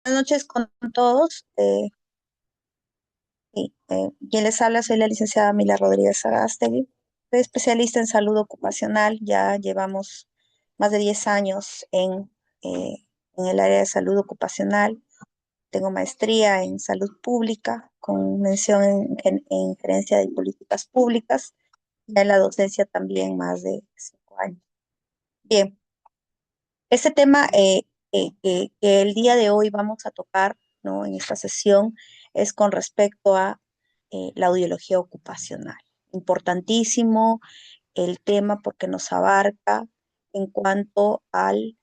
Buenas noches con todos. Quien les habla, soy la licenciada Mila Rodríguez Sagástegui. Soy especialista en salud ocupacional. Ya llevamos más de 10 años en el área de salud ocupacional. Tengo maestría en salud pública con mención en gerencia de políticas públicas. Y en la docencia también más de 5 años. Bien, este tema que el día de hoy vamos a tocar, ¿no? En esta sesión es con respecto a la audiología ocupacional. Importantísimo el tema porque nos abarca en cuanto al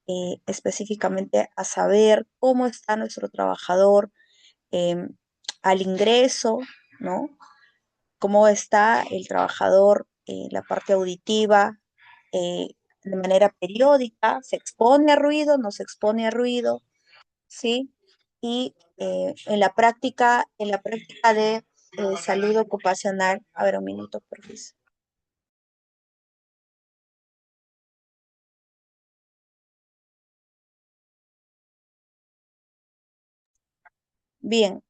específicamente a saber cómo está nuestro trabajador eh, al ingreso, ¿no? Cómo está el trabajador en la parte auditiva, eh, de manera periódica, se expone a ruido, no se expone a ruido, ¿sí? Y en la práctica de salud ocupacional, a ver un minuto, por favor. Bien,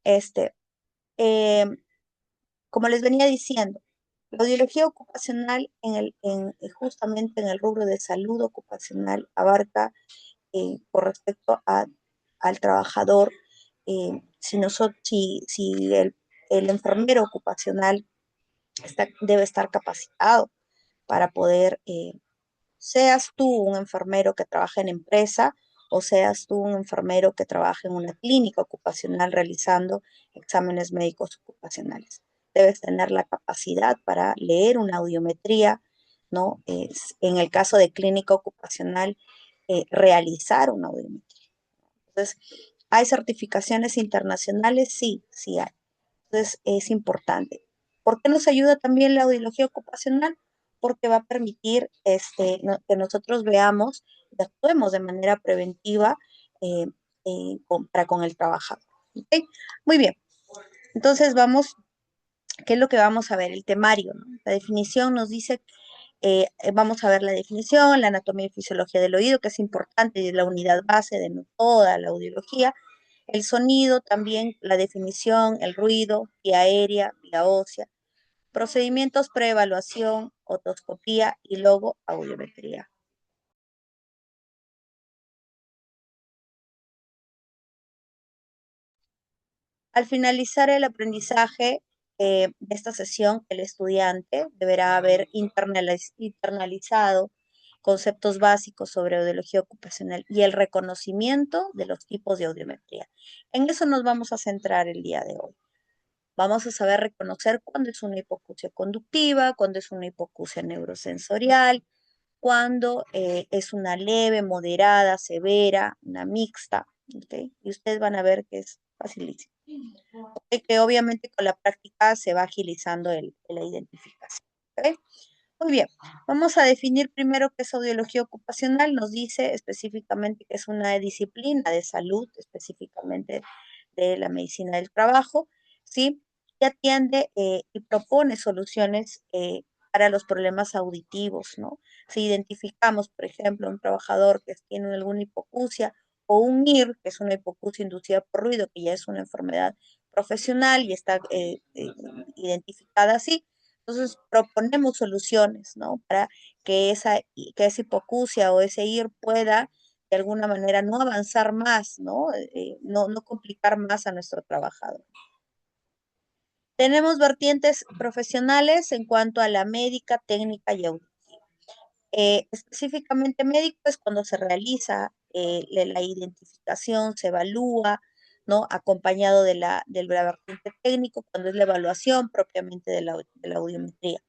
eh, como les venía diciendo, la audiología ocupacional justamente en el rubro de salud ocupacional abarca con respecto al trabajador, si el enfermero ocupacional debe estar capacitado para poder, seas tú un enfermero que trabaja en empresa o seas tú un enfermero que trabaja en una clínica ocupacional realizando exámenes médicos ocupacionales. Debes tener la capacidad para leer una audiometría, ¿no? En el caso de clínica ocupacional, realizar una audiometría. Entonces, ¿hay certificaciones internacionales? Sí, sí hay. Entonces, es importante. ¿Por qué nos ayuda también la audiología ocupacional? Porque va a permitir que nosotros veamos y actuemos de manera preventiva eh, para con el trabajador. ¿Ok? Muy bien. Entonces, ¿qué es lo que vamos a ver? El temario, ¿no? La definición nos dice, vamos a ver la definición, la anatomía y fisiología del oído, que es importante y es la unidad base de toda la audiología. El sonido también, la definición, el ruido, vía aérea, vía ósea, procedimientos preevaluación, otoscopía y luego audiometría. Al finalizar el aprendizaje de esta sesión, el estudiante deberá haber internalizado conceptos básicos sobre audiología ocupacional y el reconocimiento de los tipos de audiometría. En eso nos vamos a centrar el día de hoy. Vamos a saber reconocer cuándo es una hipoacusia conductiva, cuándo es una hipoacusia neurosensorial, cuándo es una leve, moderada, severa, una mixta, ¿ok? Y ustedes van a ver que es facilísimo. Que obviamente con la práctica se va agilizando la identificación. ¿Ok? Muy bien, vamos a definir primero qué es audiología ocupacional. Nos dice específicamente que es una disciplina de salud, específicamente de la medicina del trabajo, ¿sí? Que atiende y propone soluciones para los problemas auditivos, ¿no? Si identificamos, por ejemplo, un trabajador que tiene alguna hipoacusia o un IR, que es una hipoacusia inducida por ruido, que ya es una enfermedad profesional y está identificada así, entonces proponemos soluciones, ¿no? Para que esa hipoacusia o ese IR pueda de alguna manera no avanzar más, ¿no? No complicar más a nuestro trabajador. Tenemos vertientes profesionales en cuanto a la médica, técnica y auditiva. Específicamente médico es cuando se realiza la identificación, se evalúa, ¿no? Acompañado de la vertiente técnico, cuando es la evaluación propiamente de la audiometría.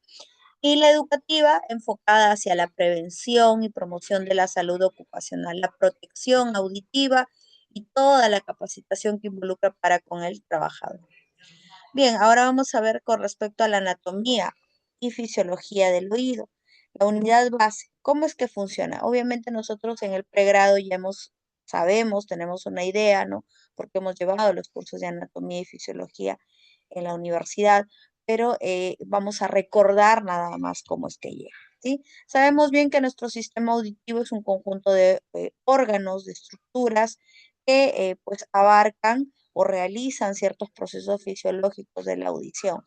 Y la educativa enfocada hacia la prevención y promoción de la salud ocupacional, la protección auditiva y toda la capacitación que involucra para con el trabajador. Bien, ahora vamos a ver con respecto a la anatomía y fisiología del oído. La unidad base, ¿cómo es que funciona? Obviamente nosotros en el pregrado sabemos, tenemos una idea, ¿no? Porque hemos llevado los cursos de anatomía y fisiología en la universidad, pero vamos a recordar nada más cómo es que llega, ¿sí? Sabemos bien que nuestro sistema auditivo es un conjunto de órganos, de estructuras, que pues abarcan o realizan ciertos procesos fisiológicos de la audición.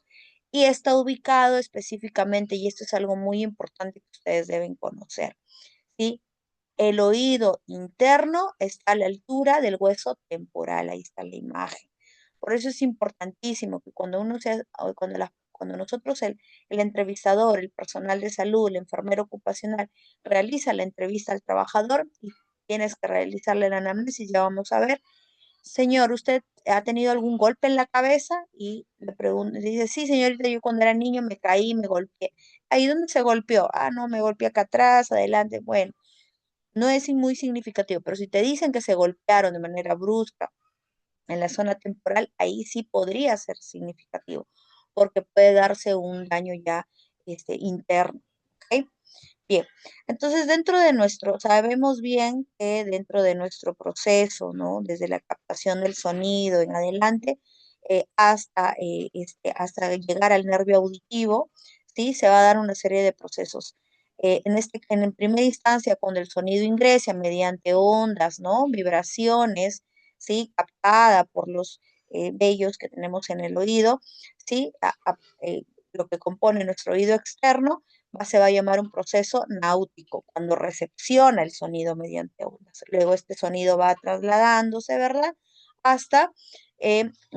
Y está ubicado específicamente, y esto es algo muy importante que ustedes deben conocer, ¿sí? El oído interno está a la altura del hueso temporal, ahí está la imagen. Por eso es importantísimo que cuando cuando nosotros, el entrevistador, el personal de salud, el enfermero ocupacional, realiza la entrevista al trabajador y tienes que realizarle la anamnesis, ya vamos a ver, señor, ¿usted ha tenido algún golpe en la cabeza? Y le pregunta, dice, sí, señorita, yo cuando era niño me caí, me golpeé. ¿Ahí dónde se golpeó? Ah, no, me golpeé acá atrás, adelante. Bueno, no es muy significativo, pero si te dicen que se golpearon de manera brusca en la zona temporal, ahí sí podría ser significativo, porque puede darse un daño ya interno. ¿Ok? Bien, entonces sabemos bien que dentro de nuestro proceso, ¿no? Desde la captación del sonido en adelante, hasta llegar al nervio auditivo, ¿sí? Se va a dar una serie de procesos. En primera instancia, cuando el sonido ingresa mediante ondas, ¿no? Vibraciones, ¿sí? Captada por los vellos que tenemos en el oído, ¿sí? Lo que compone nuestro oído externo se va a llamar un proceso náutico, cuando recepciona el sonido mediante ondas. Luego este sonido va trasladándose, ¿verdad? Hasta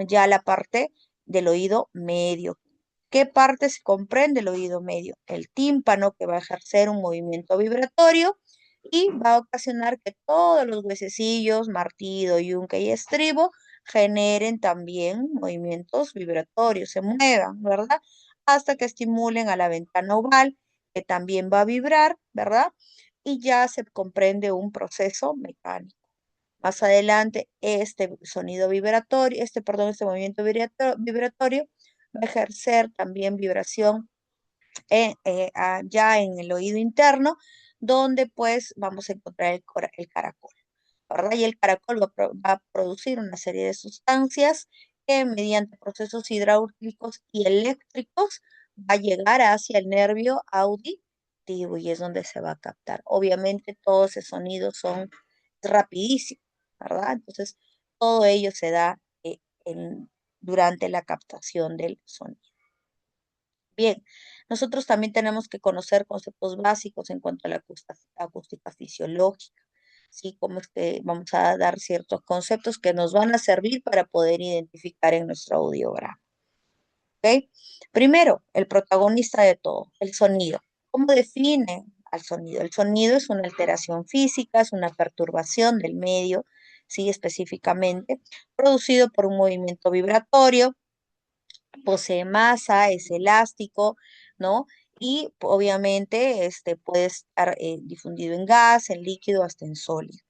ya la parte del oído medio. ¿Qué parte se comprende el oído medio? El tímpano, que va a ejercer un movimiento vibratorio y va a ocasionar que todos los huesecillos, martillo, yunque y estribo generen también movimientos vibratorios, se muevan, ¿verdad? Hasta que estimulen a la ventana oval, que también va a vibrar, ¿verdad? Y ya se comprende un proceso mecánico. Más adelante, este sonido vibratorio, este movimiento vibratorio va a ejercer también vibración ya en el oído interno, donde pues vamos a encontrar el caracol, ¿verdad? Y el caracol va a producir una serie de sustancias que mediante procesos hidráulicos y eléctricos va a llegar hacia el nervio auditivo y es donde se va a captar. Obviamente todos esos sonidos son rapidísimos, ¿verdad? Entonces todo ello se da durante la captación del sonido. Bien, nosotros también tenemos que conocer conceptos básicos en cuanto a la acústica fisiológica, ¿sí? Como es que vamos a dar ciertos conceptos que nos van a servir para poder identificar en nuestro audiograma, ¿ok? Primero, el protagonista de todo, el sonido. ¿Cómo define al sonido? El sonido es una alteración física, es una perturbación del medio, ¿sí? Específicamente, producido por un movimiento vibratorio, posee masa, es elástico, ¿no? Y obviamente puede estar difundido en gas, en líquido, hasta en sólido.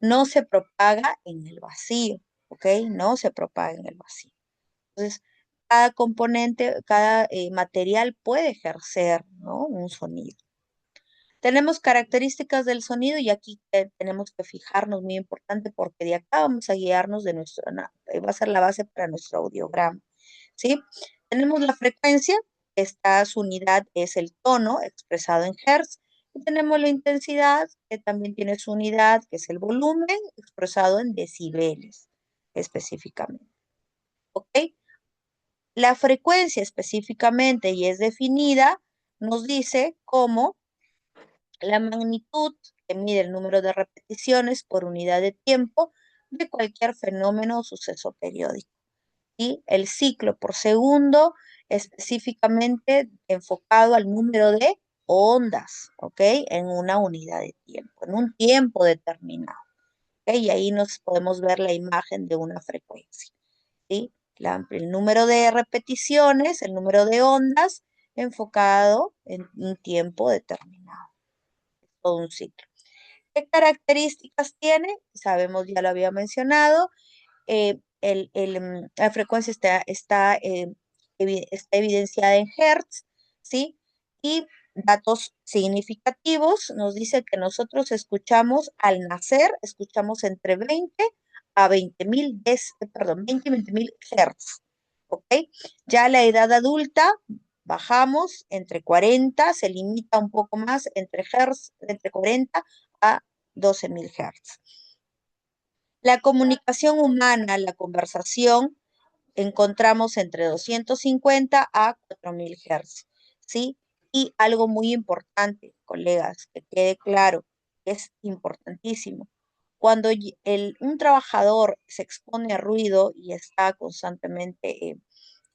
No se propaga en el vacío, ¿ok? No se propaga en el vacío. Entonces, cada componente, cada material puede ejercer, ¿no? Un sonido. Tenemos características del sonido y aquí tenemos que fijarnos, muy importante, porque de acá vamos a guiarnos va a ser la base para nuestro audiograma, ¿sí? Tenemos la frecuencia, su unidad es el tono expresado en hertz, y tenemos la intensidad, que también tiene su unidad, que es el volumen expresado en decibeles, específicamente, ¿ok? La frecuencia específicamente, y es definida, nos dice cómo la magnitud que mide el número de repeticiones por unidad de tiempo de cualquier fenómeno o suceso periódico. Y el ciclo por segundo específicamente enfocado al número de ondas, ¿ok? En una unidad de tiempo, en un tiempo determinado. ¿Ok? Y ahí nos podemos ver la imagen de una frecuencia, ¿sí? El número de repeticiones, el número de ondas enfocado en un tiempo determinado, todo un ciclo. ¿Qué características tiene? Sabemos, ya lo había mencionado, la frecuencia está evidenciada en hertz, ¿sí? Y datos significativos nos dice que nosotros escuchamos al nacer, escuchamos entre 20 a 20.000, perdón, 20 y 20.000 hertz, ¿ok? Ya a la edad adulta bajamos entre 40, se limita un poco más entre hertz, entre 40 a 12.000 hertz. La comunicación humana, la conversación, encontramos entre 250 a 4000 Hz, ¿sí? Y algo muy importante, colegas, que quede claro, es importantísimo. Cuando un trabajador se expone a ruido y está constantemente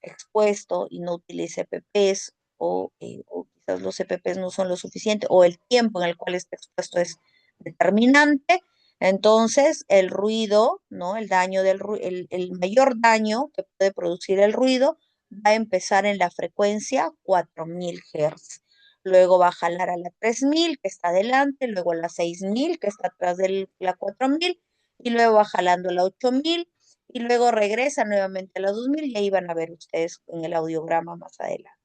expuesto y no utilice EPPs o quizás los EPPs no son lo suficiente o el tiempo en el cual está expuesto es determinante, entonces el ruido, ¿no? El daño el mayor daño que puede producir el ruido va a empezar en la frecuencia 4000 Hz. Luego va a jalar a la 3000 que está adelante, luego a la 6000 que está atrás de la 4000 y luego va jalando a la 8000 y luego regresa nuevamente a la 2000 y ahí van a ver ustedes en el audiograma más adelante.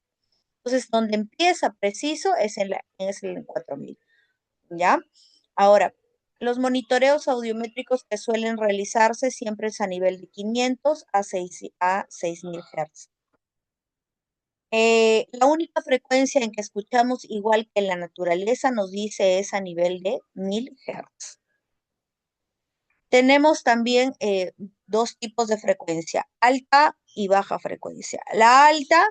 Entonces, donde empieza preciso es en 4000, ¿ya? Ahora, los monitoreos audiométricos que suelen realizarse siempre es a nivel de 500 a 6000 Hz. La única frecuencia en que escuchamos igual que en la naturaleza nos dice es a nivel de 1000 Hz. Tenemos también dos tipos de frecuencia, alta y baja frecuencia. La alta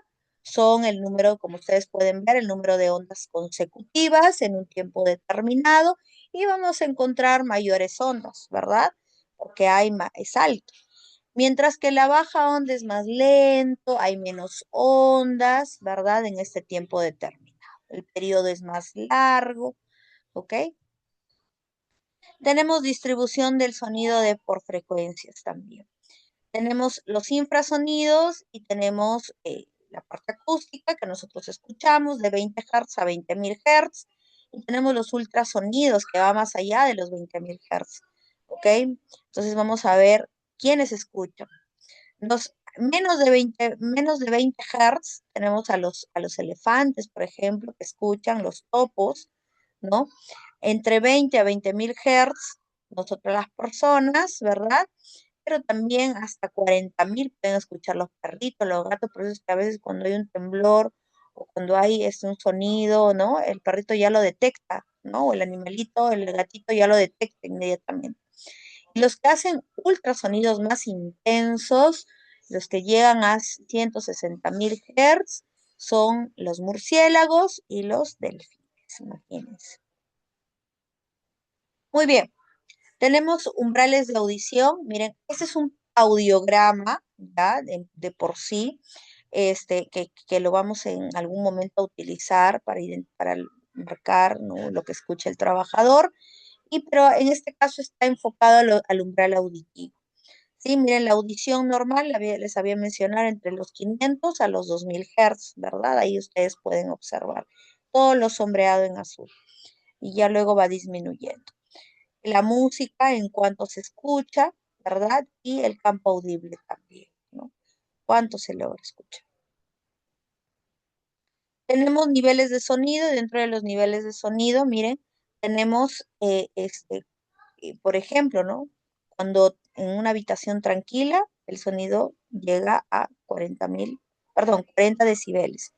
son el número, como ustedes pueden ver, el número de ondas consecutivas en un tiempo determinado y vamos a encontrar mayores ondas, ¿verdad? Porque es alto. Mientras que la baja onda es más lento, hay menos ondas, ¿verdad? En este tiempo determinado. El periodo es más largo, ¿ok? Tenemos distribución del sonido por frecuencias también. Tenemos los infrasonidos y tenemos la parte acústica que nosotros escuchamos de 20 Hz a 20.000 Hz. Y tenemos los ultrasonidos que va más allá de los 20.000 Hz. ¿Ok? Entonces vamos a ver quiénes escuchan. Menos de 20 Hz tenemos a los elefantes, por ejemplo, que escuchan los topos, ¿no? Entre 20 a 20.000 Hz, nosotros las personas, ¿verdad? Pero también hasta 40.000 pueden escuchar los perritos, los gatos, por eso es que a veces cuando hay un temblor o cuando hay un sonido, ¿no? El perrito ya lo detecta, ¿no? O el animalito, el gatito ya lo detecta inmediatamente. Y los que hacen ultrasonidos más intensos, los que llegan a 160.000 Hz, son los murciélagos y los delfines, imagínense. Muy bien, tenemos umbrales de audición. Miren, este es un audiograma, ¿ya? De por sí, que lo vamos en algún momento a utilizar para marcar, ¿no? Lo que escucha el trabajador. Pero en este caso está enfocado al umbral auditivo. Sí, miren, la audición normal les había mencionado entre los 500 a los 2000 Hz, ¿verdad? Ahí ustedes pueden observar todo lo sombreado en azul y ya luego va disminuyendo. La música en cuanto se escucha, ¿verdad? Y el campo audible también, ¿no? ¿Cuánto se logra escuchar? Tenemos niveles de sonido y dentro de los niveles de sonido, miren, tenemos, por ejemplo, ¿no? Cuando en una habitación tranquila, el sonido llega a 40 decibeles.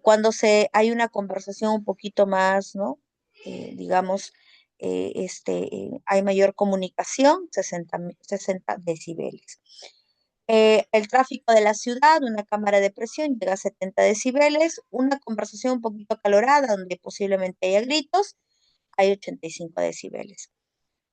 Cuando hay una conversación un poquito más, ¿no? Digamos, hay mayor comunicación, 60 decibeles. El tráfico de la ciudad, una cámara de presión llega a 70 decibeles, una conversación un poquito acalorada donde posiblemente haya gritos, hay 85 decibeles.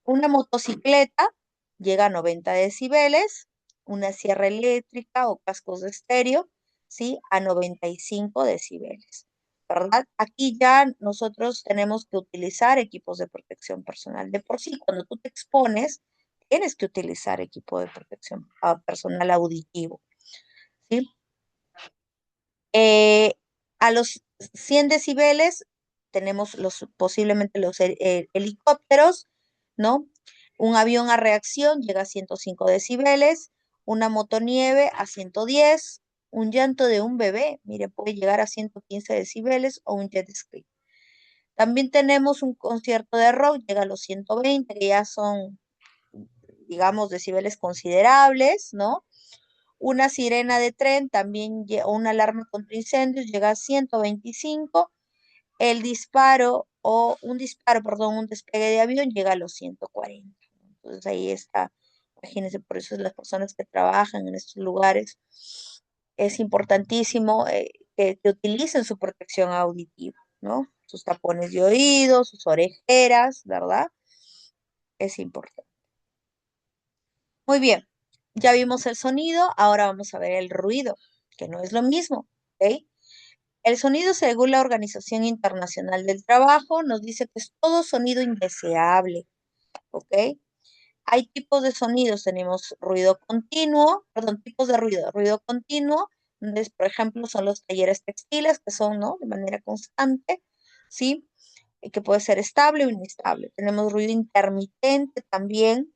Una motocicleta llega a 90 decibeles, una sierra eléctrica o cascos de estéreo, ¿sí? A 95 decibeles, ¿verdad? Aquí ya nosotros tenemos que utilizar equipos de protección personal. De por sí, cuando tú te expones, tienes que utilizar equipo de protección personal auditivo, ¿sí? Eh, a los 100 decibeles tenemos posiblemente los helicópteros, ¿no? Un avión a reacción llega a 105 decibeles, una motonieve a 110, un llanto de un bebé, mire, puede llegar a 115 decibeles o un jet ski. También tenemos un concierto de rock, llega a los 120, que ya son, digamos, decibeles considerables, ¿no? Una sirena de tren también, o una alarma contra incendios llega a 125. El disparo, perdón, un despegue de avión llega a los 140. Entonces ahí está, imagínense, por eso las personas que trabajan en estos lugares, es importantísimo que utilicen su protección auditiva, ¿no? Sus tapones de oído, sus orejeras, ¿verdad? Es importante. Muy bien, ya vimos el sonido, ahora vamos a ver el ruido, que no es lo mismo, ¿ok? El sonido, según la Organización Internacional del Trabajo, nos dice que es todo sonido indeseable, ¿ok? Hay tipos de sonidos, tenemos ruido continuo, perdón, tipos de ruido continuo, donde, por ejemplo, son los talleres textiles, que son, ¿no? De manera constante, ¿sí? Y que puede ser estable o inestable. Tenemos ruido intermitente también,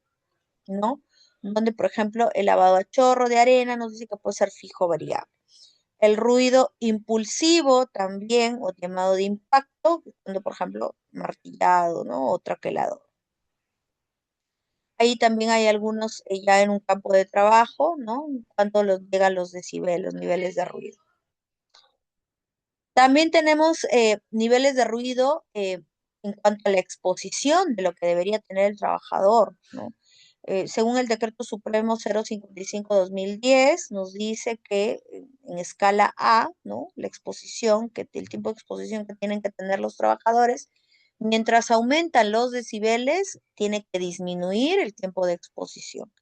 ¿no? Donde, por ejemplo, el lavado a chorro de arena nos dice que puede ser fijo o variable. El ruido impulsivo también, o llamado de impacto, cuando, por ejemplo, martillado, ¿no? O traquelado. Ahí también hay algunos ya en un campo de trabajo, ¿no? Cuando llegan los decibeles, los niveles de ruido. También tenemos niveles de ruido en cuanto a la exposición de lo que debería tener el trabajador, ¿no? Según el Decreto Supremo 055-2010, nos dice que en escala A, ¿no? La exposición, el tipo de exposición que tienen que tener los trabajadores, mientras aumentan los decibeles, tiene que disminuir el tiempo de exposición,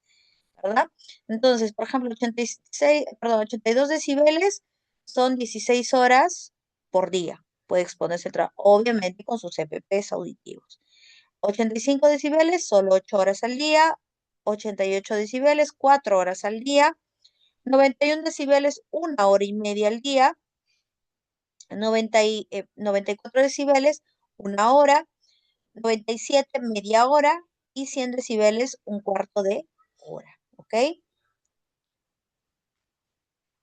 ¿verdad? Entonces, por ejemplo, 82 decibeles son 16 horas por día. Puede exponerse el trabajo, obviamente con sus EPPs auditivos. 85 decibeles, solo 8 horas al día. 88 decibeles, 4 horas al día. 91 decibeles, 1 hora y media al día. 94 decibeles, 1 hora. 97, media hora. Y 100 decibeles, un cuarto de hora. ¿Ok?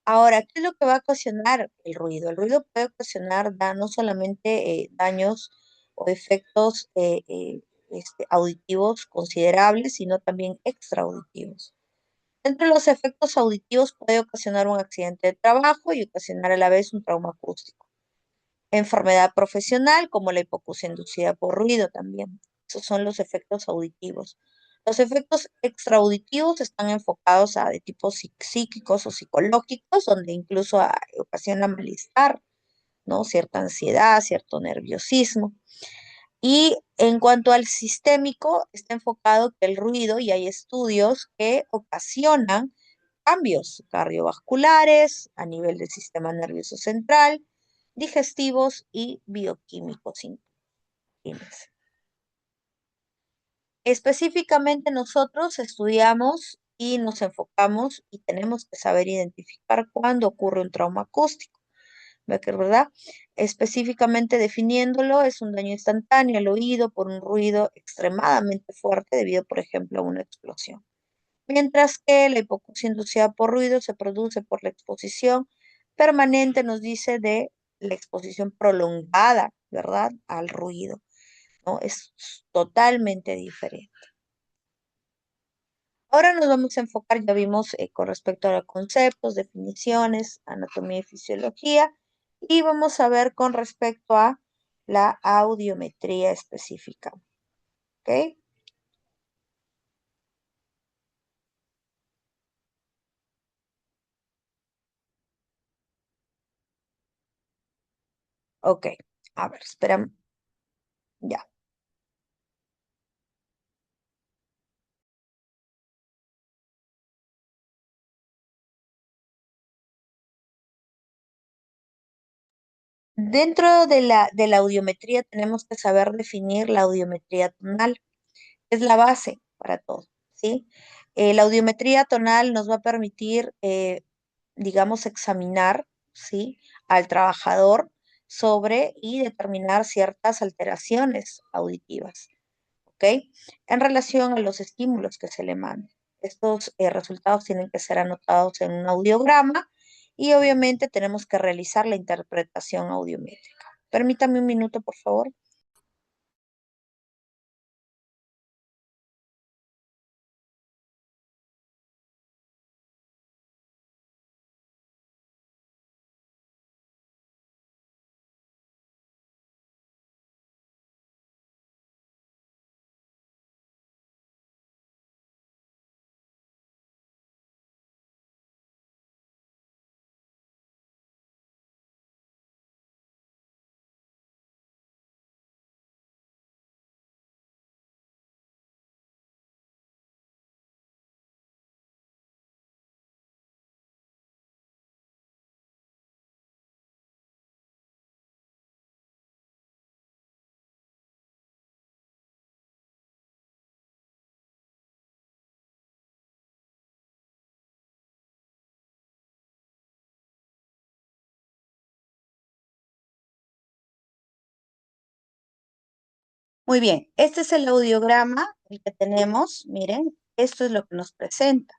Ahora, ¿qué es lo que va a ocasionar el ruido? El ruido puede ocasionar no solamente daños o efectos auditivos considerables, sino también extraauditivos. Entre los efectos auditivos puede ocasionar un accidente de trabajo y ocasionar a la vez un trauma acústico. Enfermedad profesional, como la hipoacusia inducida por ruido también. Esos son los efectos auditivos. Los efectos extraauditivos están enfocados a de tipo psíquicos o psicológicos, donde incluso ocasiona malestar, ¿no? Cierta ansiedad, cierto nerviosismo. Y en cuanto al sistémico, está enfocado que el ruido, y hay estudios que ocasionan cambios cardiovasculares a nivel del sistema nervioso central, digestivos y bioquímicos. Específicamente nosotros estudiamos y nos enfocamos y tenemos que saber identificar cuándo ocurre un trauma acústico, ¿verdad? Específicamente definiéndolo, es un daño instantáneo al oído por un ruido extremadamente fuerte debido, por ejemplo, a una explosión. Mientras que la hipoacusia inducida por ruido se produce por la exposición permanente, nos dice, de la exposición prolongada, ¿verdad? Al ruido, ¿no? Es totalmente diferente. Ahora nos vamos a enfocar, ya vimos con respecto a los conceptos, definiciones, anatomía y fisiología, y vamos a ver con respecto a la audiometría específica. ¿Ok? Ok. A ver, espera. Ya. Dentro de la audiometría tenemos que saber definir la audiometría tonal. Es la base para todo, ¿sí? La audiometría tonal nos va a permitir, digamos, examinar, ¿sí? Al trabajador sobre y determinar ciertas alteraciones auditivas, ¿ok? En relación a los estímulos que se le manden. Estos resultados tienen que ser anotados en un audiograma y obviamente tenemos que realizar la interpretación audiométrica. Permítame un minuto, por favor. Muy bien, este es el audiograma el que tenemos. Miren, esto es lo que nos presenta,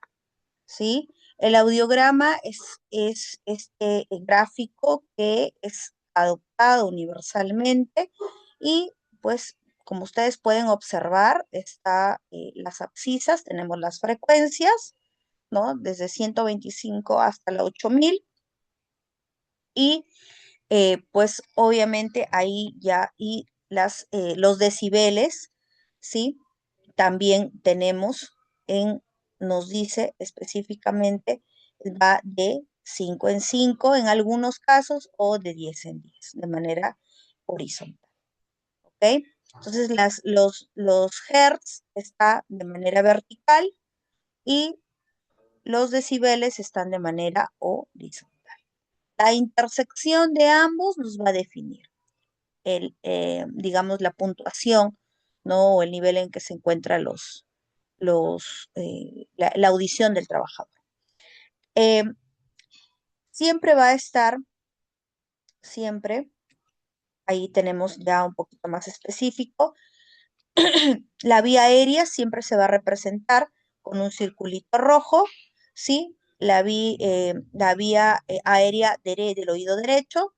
¿sí? El audiograma es este gráfico que es adoptado universalmente y pues como ustedes pueden observar, está las abscisas, tenemos las frecuencias, ¿no? Desde 125 hasta la 8000 y pues obviamente ahí ya y los decibeles, ¿sí? También tenemos nos dice específicamente, va de 5 en 5 en algunos casos o de 10 en 10 de manera horizontal, ¿ok? Entonces los hertz está de manera vertical y los decibeles están de manera horizontal. La intersección de ambos nos va a definir digamos, la puntuación, ¿no? O el nivel en que se encuentra la audición del trabajador. Eh, siempre va a estar, siempre, ahí tenemos ya un poquito más específico, la vía aérea siempre se va a representar con un circulito rojo, ¿sí? La vía aérea del oído derecho,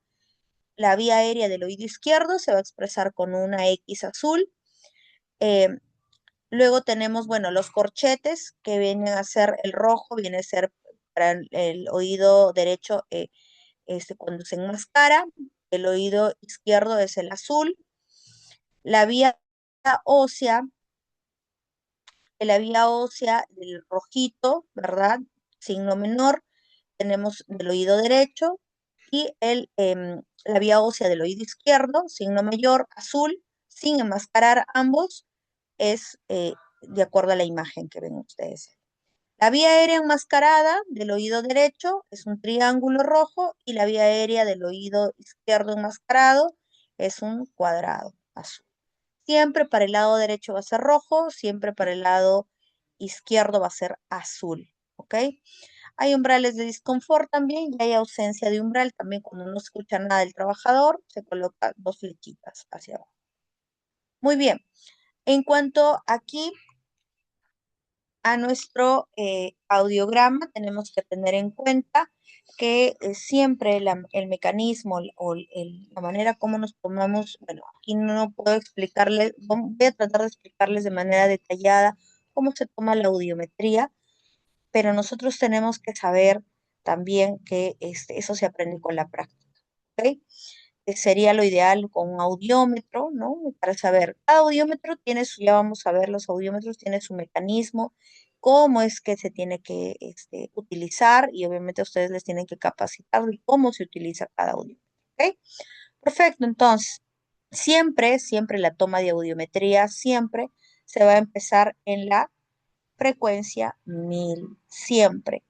la vía aérea del oído izquierdo se va a expresar con una X azul. Eh, Luego tenemos, bueno, los corchetes que vienen a ser el rojo, viene a ser para el oído derecho cuando se enmascara, el oído izquierdo es el azul. La vía ósea, la vía ósea del rojito, ¿verdad? Signo menor, tenemos del oído derecho y la vía ósea del oído izquierdo, signo mayor, azul, sin enmascarar ambos, es de acuerdo a la imagen que ven ustedes. La vía aérea enmascarada del oído derecho es un triángulo rojo y la vía aérea del oído izquierdo enmascarado es un cuadrado azul. Siempre para el lado derecho va a ser rojo, siempre para el lado izquierdo va a ser azul, ¿ok? Hay umbrales de disconfort también y hay ausencia de umbral también cuando no escucha nada del trabajador, se coloca dos flechitas hacia abajo. Muy bien, en cuanto aquí a nuestro audiograma, tenemos que tener en cuenta que siempre el mecanismo o la manera como nos tomamos, bueno, aquí no puedo explicarles, voy a tratar de explicarles de manera detallada cómo se toma la audiometría, pero nosotros tenemos que saber también que eso se aprende con la práctica, ¿ok? Sería lo ideal con un audiómetro, ¿no? Para saber, cada audiómetro tiene ya vamos a ver, los audiómetros tienen su mecanismo, cómo es que se tiene que utilizar y obviamente ustedes les tienen que capacitar de cómo se utiliza cada audiómetro, ¿ok? Perfecto, entonces, siempre la toma de audiometría, siempre se va a empezar en la frecuencia 1000, siempre.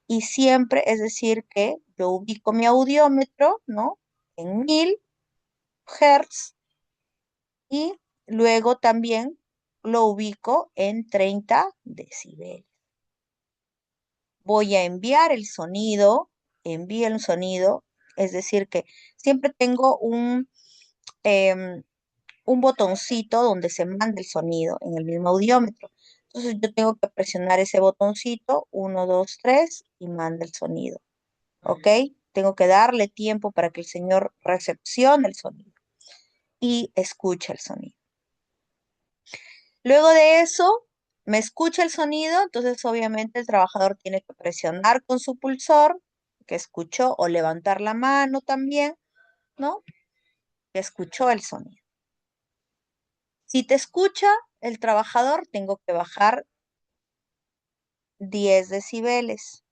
Y siempre, es decir, que yo ubico mi audiómetro, ¿no? En 1000 Hertz y luego también lo ubico en 30 decibeles. Voy a enviar el sonido, envío el sonido, es decir que siempre tengo un botoncito donde se manda el sonido en el mismo audiómetro. Entonces yo tengo que presionar ese botoncito, 1, 2, 3 y manda el sonido. ¿Ok? Tengo que darle tiempo para que el señor recepcione el sonido y escuche el sonido. Luego de eso, me escucha el sonido, entonces obviamente el trabajador tiene que presionar con su pulsor, que escuchó, o levantar la mano también, ¿no? Que escuchó el sonido. Si te escucha el trabajador, tengo que bajar 10 decibeles.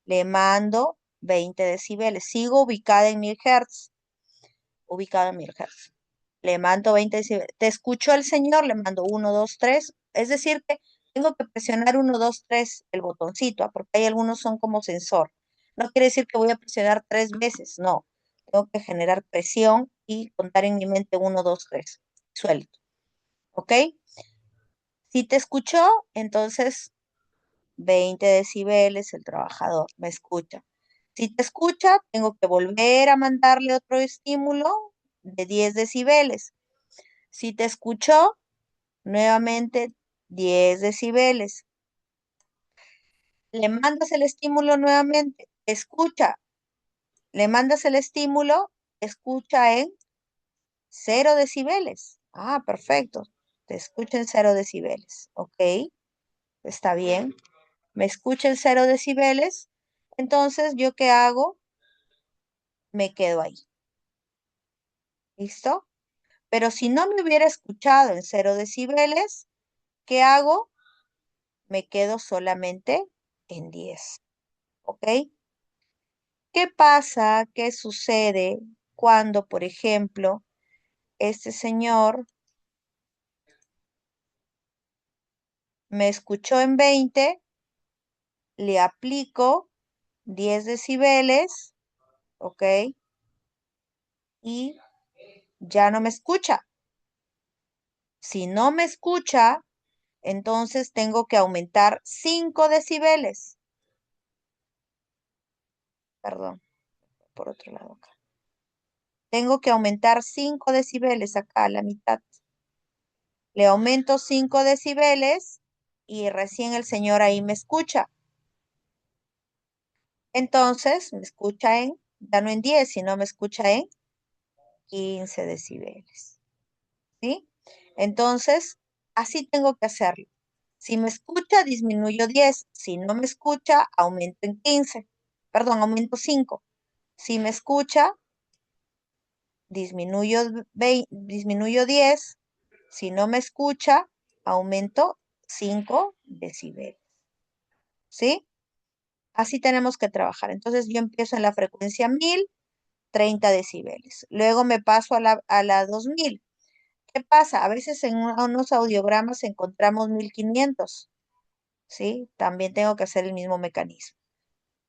Le mando 20 decibeles. Sigo ubicada en 1000 Hz. Ubicada en 1000 Hz. Le mando 20 decibeles. Te escuchó el señor, le mando 1, 2, 3. Es decir, que tengo que presionar 1, 2, 3 el botoncito, porque hay algunos son como sensor. No quiere decir que voy a presionar 3 veces, no. Tengo que generar presión y contar en mi mente 1, 2, 3. Suelto. ¿Ok? Si te escuchó, entonces 20 decibeles, el trabajador me escucha. Si te escucha, tengo que volver a mandarle otro estímulo de 10 decibeles. Si te escuchó, nuevamente 10 decibeles. Le mandas el estímulo nuevamente, escucha. Le mandas el estímulo, escucha en 0 decibeles. Ah, perfecto. Te escucha en 0 decibeles. Ok, está bien. Me escucha en 0 decibeles. Entonces, ¿yo qué hago? Me quedo ahí. ¿Listo? Pero si no me hubiera escuchado en 0 decibeles, ¿qué hago? Me quedo solamente en 10. ¿Ok? ¿Qué pasa? ¿Qué sucede cuando, por ejemplo, este señor me escuchó en 20, le aplico 10 decibeles, ¿ok? Y ya no me escucha. Si no me escucha, entonces tengo que aumentar 5 decibeles. Perdón, por otro lado acá. Tengo que aumentar 5 decibeles acá a la mitad. Le aumento 5 decibeles y recién el señor ahí me escucha. Entonces, me escucha ya no en 10, sino me escucha en 15 decibeles. ¿Sí? Entonces, así tengo que hacerlo. Si me escucha, disminuyo 10. Si no me escucha, aumento en 15. Perdón, aumento 5. Si me escucha, disminuyo 10. Si no me escucha, aumento 5 decibeles. ¿Sí? Así tenemos que trabajar. Entonces yo empiezo en la frecuencia 1000, 30 decibeles. Luego me paso a la 2000. ¿Qué pasa? A veces en unos audiogramas encontramos 1500. ¿Sí? También tengo que hacer el mismo mecanismo,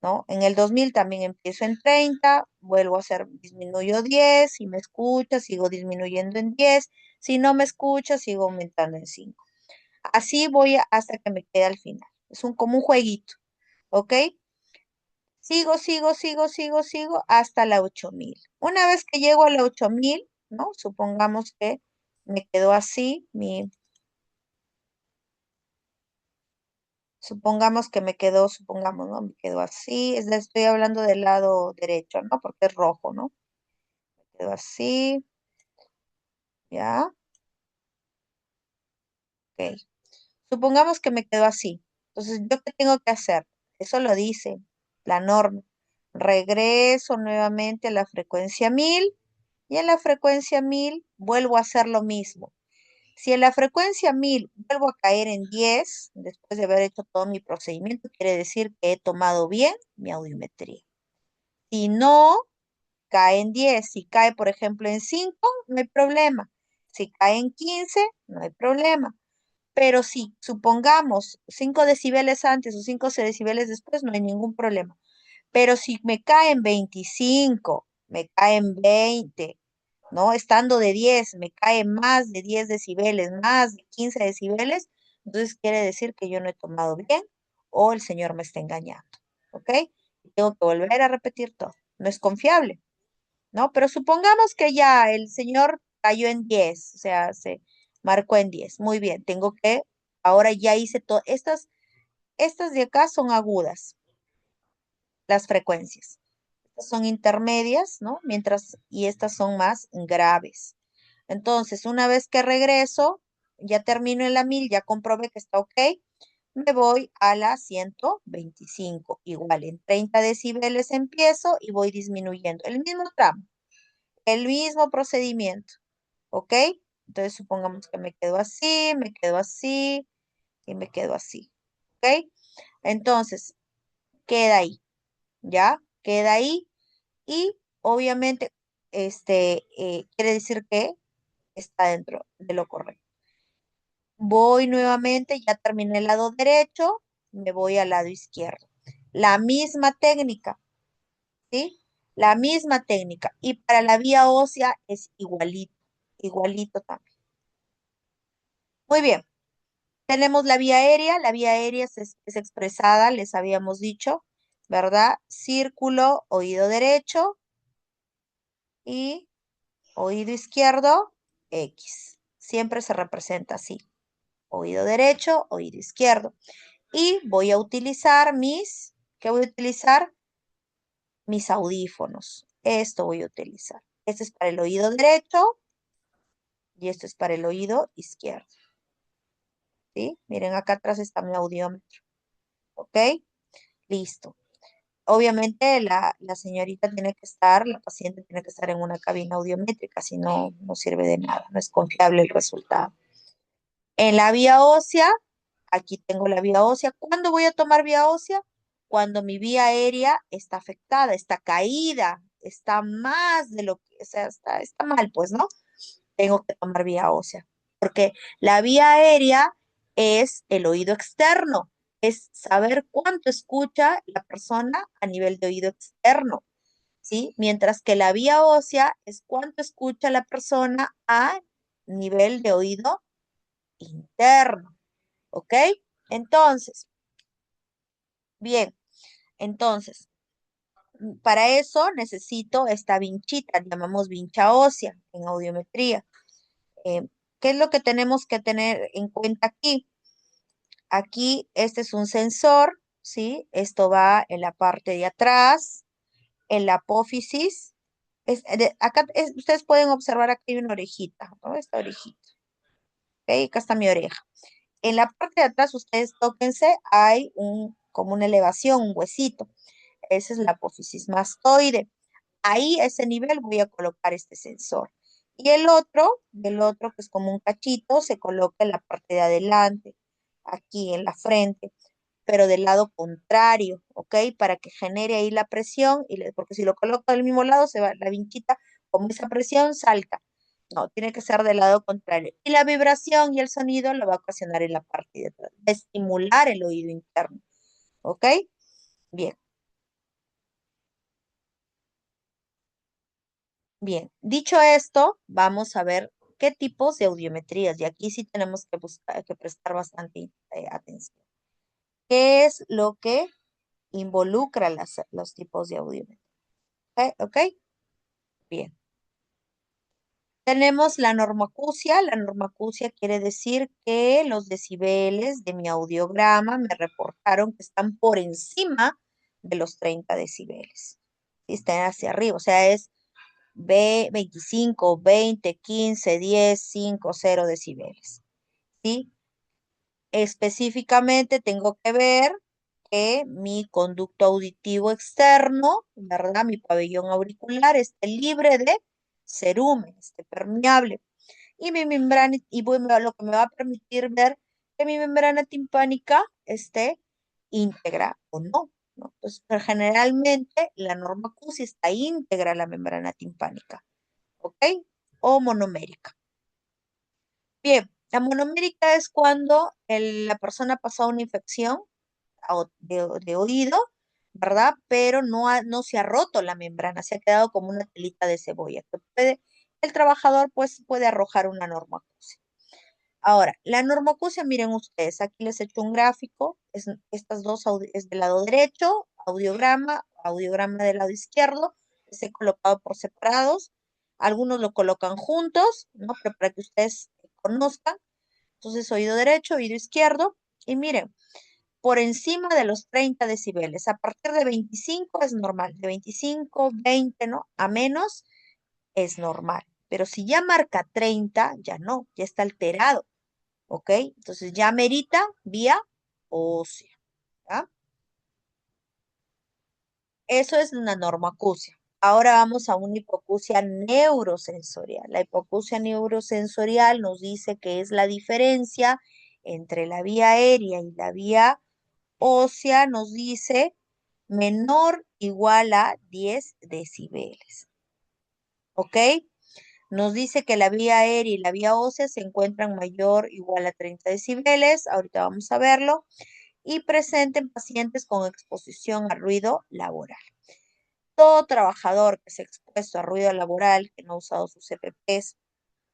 ¿no? En el 2000 también empiezo en 30, vuelvo a hacer, disminuyo 10, si me escucha, sigo disminuyendo en 10, si no me escucha, sigo aumentando en 5. Así voy hasta que me quede al final. Es como un jueguito, ¿ok? Sigo hasta la 8000. Una vez que llego a la 8000, ¿no? Supongamos que me quedó así, supongamos que supongamos, ¿no? Me quedó así, estoy hablando del lado derecho, ¿no? Porque es rojo, ¿no? Me quedó así, ¿ya? Ok. Supongamos que me quedó así. Entonces, ¿yo qué tengo que hacer? Eso lo dice la norma. Regreso nuevamente a la frecuencia 1000 y en la frecuencia 1000 vuelvo a hacer lo mismo. Si en la frecuencia 1000 vuelvo a caer en 10, después de haber hecho todo mi procedimiento, quiere decir que he tomado bien mi audiometría. Si no, cae en 10. Si cae, por ejemplo, en 5, no hay problema. Si cae en 15, no hay problema. Pero si supongamos 5 decibeles antes o 5 decibeles después, no hay ningún problema. Pero si me cae en 25, me cae en 20, ¿no? Estando de 10, me cae más de 10 decibeles, más de 15 decibeles, entonces quiere decir que yo no he tomado bien o el señor me está engañando, ¿ok? Y tengo que volver a repetir todo. No es confiable, ¿no? Pero supongamos que ya el señor cayó en 10, o sea, se marcó en 10. Muy bien, ahora ya hice todo. Estas de acá son agudas, las frecuencias. Estas son intermedias, ¿no? Y estas son más graves. Entonces, una vez que regreso, ya termino en la 1000, ya comprobé que está ok, me voy a la 125. Igual, en 30 decibeles empiezo y voy disminuyendo. El mismo tramo, el mismo procedimiento, ¿ok? Entonces, supongamos que me quedo así y me quedo así, ¿ok? Entonces, queda ahí, ¿ya? Queda ahí y obviamente, quiere decir que está dentro de lo correcto. Voy nuevamente, ya terminé el lado derecho, me voy al lado izquierdo. La misma técnica, ¿sí? La misma técnica. Y para la vía ósea es igualito, igualito también. Muy bien. Tenemos la vía aérea. La vía aérea es expresada, les habíamos dicho, ¿verdad? Círculo, oído derecho y oído izquierdo, X. Siempre se representa así. Oído derecho, oído izquierdo. Y voy a utilizar ¿qué voy a utilizar? Mis audífonos. Esto voy a utilizar. Este es para el oído derecho y esto es para el oído izquierdo. ¿Sí? Miren, acá atrás está mi audiómetro. ¿Ok? Listo. Obviamente la señorita tiene que estar, la paciente tiene que estar en una cabina audiométrica, si no, no sirve de nada, no es confiable el resultado. En la vía ósea, aquí tengo la vía ósea. ¿Cuándo voy a tomar vía ósea? Cuando mi vía aérea está afectada, está caída, está más de lo que, o sea, está mal, pues, ¿no? Tengo que tomar vía ósea, porque la vía aérea es el oído externo, es saber cuánto escucha la persona a nivel de oído externo, ¿sí? Mientras que la vía ósea es cuánto escucha la persona a nivel de oído interno, ¿ok? Entonces, bien, entonces, para eso necesito esta vinchita, llamamos vincha ósea en audiometría. Eh, ¿Qué es lo que tenemos que tener en cuenta aquí? Aquí este es un sensor, ¿sí? Esto va en la parte de atrás, en la apófisis. Ustedes pueden observar aquí hay una orejita, ¿no? Esta orejita. ¿Ok? Acá está mi oreja. En la parte de atrás, ustedes tóquense, hay como una elevación, un huesito. Esa es la apófisis mastoide. Ahí, a ese nivel, voy a colocar este sensor. Y el otro, que es como un cachito, se coloca en la parte de adelante, aquí en la frente, pero del lado contrario, ¿ok? Para que genere ahí la presión, porque si lo coloco del mismo lado, se va la vinchita, como esa presión salta. No, tiene que ser del lado contrario. Y la vibración y el sonido lo va a ocasionar en la parte de atrás, va a estimular el oído interno, ¿ok? Bien. Bien, dicho esto, vamos a ver qué tipos de audiometrías, y aquí sí tenemos que buscar, que prestar bastante atención. ¿Qué es lo que involucra los tipos de audiometría? ¿Ok? ¿Ok? Bien. Tenemos la normoacusia. La normoacusia quiere decir que los decibeles de mi audiograma me reportaron que están por encima de los 30 decibeles. Y están hacia arriba, o sea, es 25, 20, 15, 10, 5, 0 decibeles, ¿sí? Específicamente tengo que ver que mi conducto auditivo externo, ¿verdad? Mi pabellón auricular esté libre de cerumen, esté permeable. Y mi membrana, lo que me va a permitir ver que mi membrana timpánica esté íntegra o no, ¿no? Entonces, pero generalmente la norma CUSI está íntegra la membrana timpánica. ¿Ok? O monomérica. Bien, la monomérica es cuando la persona pasó una infección de oído, ¿verdad? Pero no se ha roto la membrana, se ha quedado como una telita de cebolla. El trabajador pues puede arrojar una normoacusia. Ahora, la normoacusia, miren ustedes, aquí les he hecho un gráfico, estas dos es del lado derecho, audiograma del lado izquierdo, les he colocado por separados, algunos lo colocan juntos, ¿no? Pero para que ustedes conozcan, entonces oído derecho, oído izquierdo, y miren, por encima de los 30 decibeles, a partir de 25 es normal, de 25, 20, ¿no? A menos es normal, pero si ya marca 30, ya no, ya está alterado. ¿Ok? Entonces ya merita vía ósea. ¿Ya? Eso es una normoacusia. Ahora vamos a una hipoacusia neurosensorial. La hipoacusia neurosensorial nos dice que es la diferencia entre la vía aérea y la vía ósea, nos dice menor igual a 10 decibeles. ¿Ok? Nos dice que la vía aérea y la vía ósea se encuentran mayor o igual a 30 decibeles. Ahorita vamos a verlo. Y presente en pacientes con exposición a ruido laboral. Todo trabajador que se ha expuesto a ruido laboral, que no ha usado sus EPPs,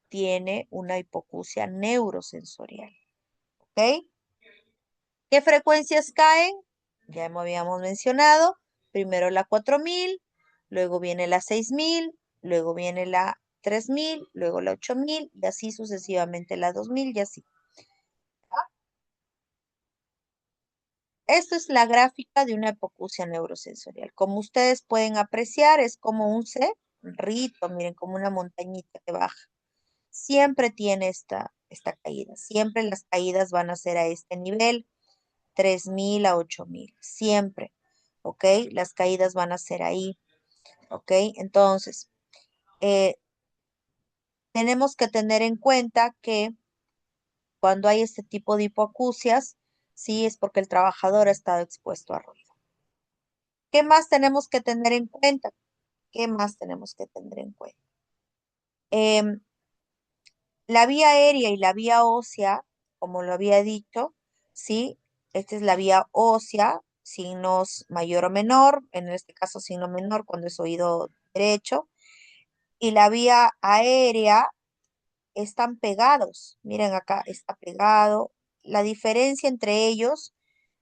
tiene una hipoacusia neurosensorial. ¿Ok? ¿Qué frecuencias caen? Ya habíamos mencionado. Primero la 4000, luego viene la 6000, luego viene la 3000, luego la 8000 y así sucesivamente la 2000 y así. Esto es la gráfica de una hipoacusia neurosensorial. Como ustedes pueden apreciar, es como un cerrito, miren, como una montañita que baja. Siempre tiene esta caída. Siempre las caídas van a ser a este nivel, 3000 a 8000. Siempre, ¿ok? Las caídas van a ser ahí, ¿ok? Entonces, eh, tenemos que tener en cuenta que cuando hay este tipo de hipoacusias, sí es porque el trabajador ha estado expuesto a ruido. ¿Qué más tenemos que tener en cuenta? ¿Qué más tenemos que tener en cuenta? Em, la vía aérea y la vía ósea, como lo había dicho, ¿sí? Esta es la vía ósea, signos mayor o menor, en este caso signo menor cuando es oído derecho, y la vía aérea están pegados. Miren acá, está pegado. La diferencia entre ellos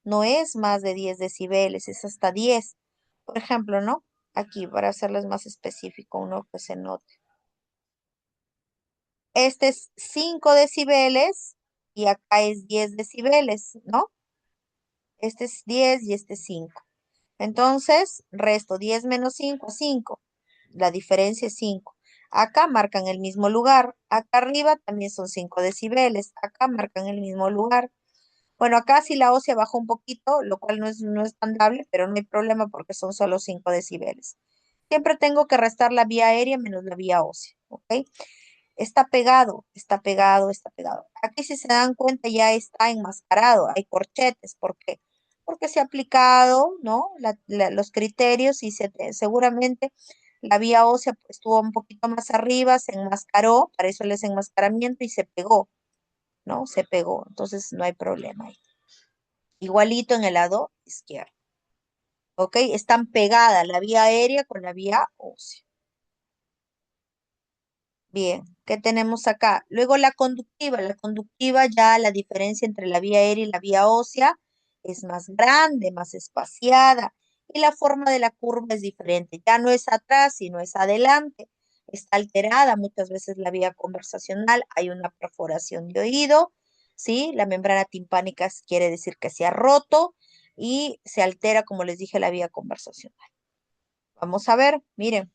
no es más de 10 decibeles, es hasta 10. Por ejemplo, ¿no? Aquí, para hacerles más específico, uno que se note. Este es 5 decibeles y acá es 10 decibeles, ¿no? Este es 10 y este es 5. Entonces, resto 10 menos 5, 5. La diferencia es 5. Acá marcan el mismo lugar. Acá arriba también son 5 decibeles. Acá marcan el mismo lugar. Bueno, acá sí la ósea bajó un poquito, lo cual no es tan dable, pero no hay problema porque son solo 5 decibeles. Siempre tengo que restar la vía aérea menos la vía ósea, ¿ok? Está pegado, está pegado, está pegado. Aquí si se dan cuenta ya está enmascarado, hay corchetes. ¿Por qué? Porque se ha aplicado, ¿no? Los criterios y seguramente la vía ósea pues, estuvo un poquito más arriba, se enmascaró, para eso el enmascaramiento y se pegó, ¿no? Se pegó, entonces no hay problema ahí. Igualito en el lado izquierdo, ¿ok? Están pegadas la vía aérea con la vía ósea. Bien, ¿qué tenemos acá? Luego la conductiva. La conductiva ya la diferencia entre la vía aérea y la vía ósea es más grande, más espaciada. Y la forma de la curva es diferente. Ya no es atrás, sino es adelante. Está alterada muchas veces la vía conversacional. Hay una perforación de oído, ¿sí? La membrana timpánica quiere decir que se ha roto y se altera, como les dije, la vía conversacional. Vamos a ver, miren.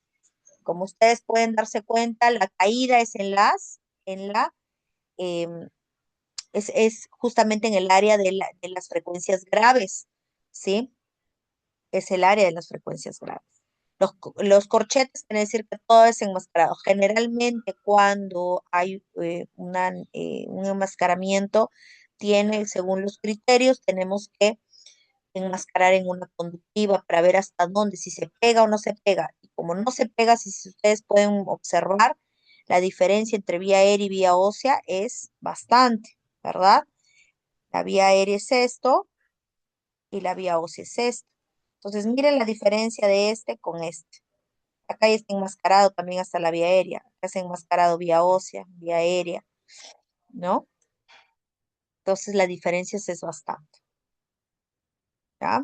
Como ustedes pueden darse cuenta, la caída es em, es justamente en el área de las frecuencias graves, ¿sí? Es el área de las frecuencias graves. Los corchetes quiere decir que todo es enmascarado. Generalmente cuando hay un enmascaramiento, según los criterios, tenemos que enmascarar en una conductiva para ver hasta dónde, si se pega o no se pega. Y como no se pega, si ustedes pueden observar, la diferencia entre vía aérea y vía ósea es bastante, ¿verdad? La vía aérea es esto y la vía ósea es esto. Entonces, miren la diferencia de este con este. Acá ya está enmascarado también hasta la vía aérea. Acá está enmascarado vía ósea, vía aérea, ¿no? Entonces, la diferencia es bastante, ¿ya?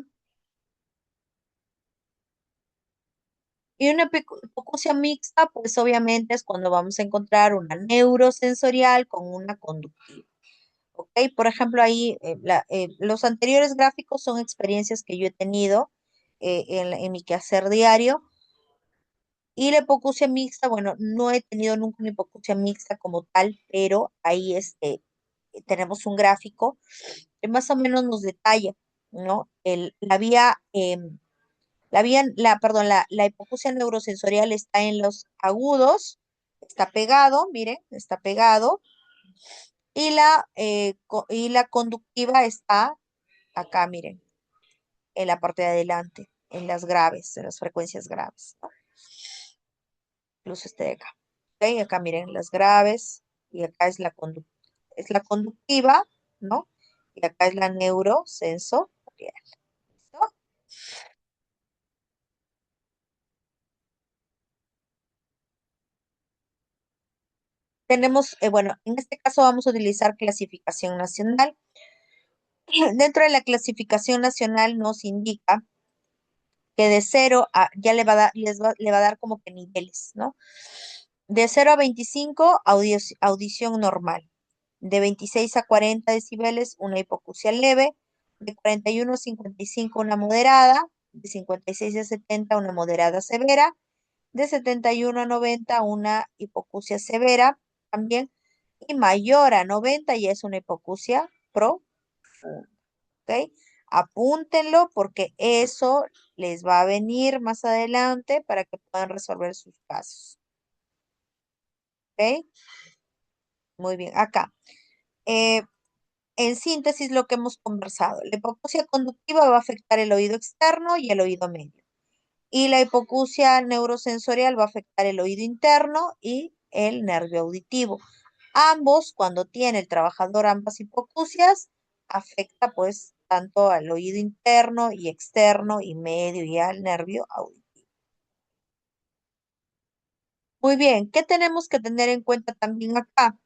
Y una hipoacusia mixta, pues obviamente es cuando vamos a encontrar una neurosensorial con una conductiva. ¿Ok? Por ejemplo, ahí los anteriores gráficos son experiencias que yo he tenido en mi quehacer diario. Y la hipoacusia mixta, bueno, no he tenido nunca una hipoacusia mixta como tal, pero ahí tenemos un gráfico que más o menos nos detalla, ¿no? Perdón, la hipoacusia neurosensorial está en los agudos, está pegado, miren, está pegado, y la conductiva está acá, miren, en la parte de adelante, en las graves, en las frecuencias graves, ¿no? Incluso este de acá. ¿Ok? Acá miren las graves, y acá es la conductiva, ¿no? Y acá es la neurosensorial. ¿Listo? Tenemos, bueno, en este caso vamos a utilizar clasificación nacional. Dentro de la clasificación nacional nos indica que de cero a, ya le va a dar, le va a dar como que niveles, ¿no? De 0 a 25, audición normal. De 26 a 40 decibeles, una hipoacusia leve. De 41 a 55, una moderada. De 56 a 70, una moderada severa. De 71 a 90, una hipoacusia severa también. Y mayor a 90 ya es una hipoacusia profunda. ¿Ok? Apúntenlo porque eso les va a venir más adelante para que puedan resolver sus casos. ¿Ok? Muy bien. Acá. Eh, en síntesis, lo que hemos conversado. La hipoacusia conductiva va a afectar el oído externo y el oído medio. Y la hipoacusia neurosensorial va a afectar el oído interno y el nervio auditivo. Ambos, cuando tiene el trabajador ambas hipoacusias, afecta pues tanto al oído interno y externo y medio y al nervio auditivo. Muy bien, ¿qué tenemos que tener en cuenta también acá?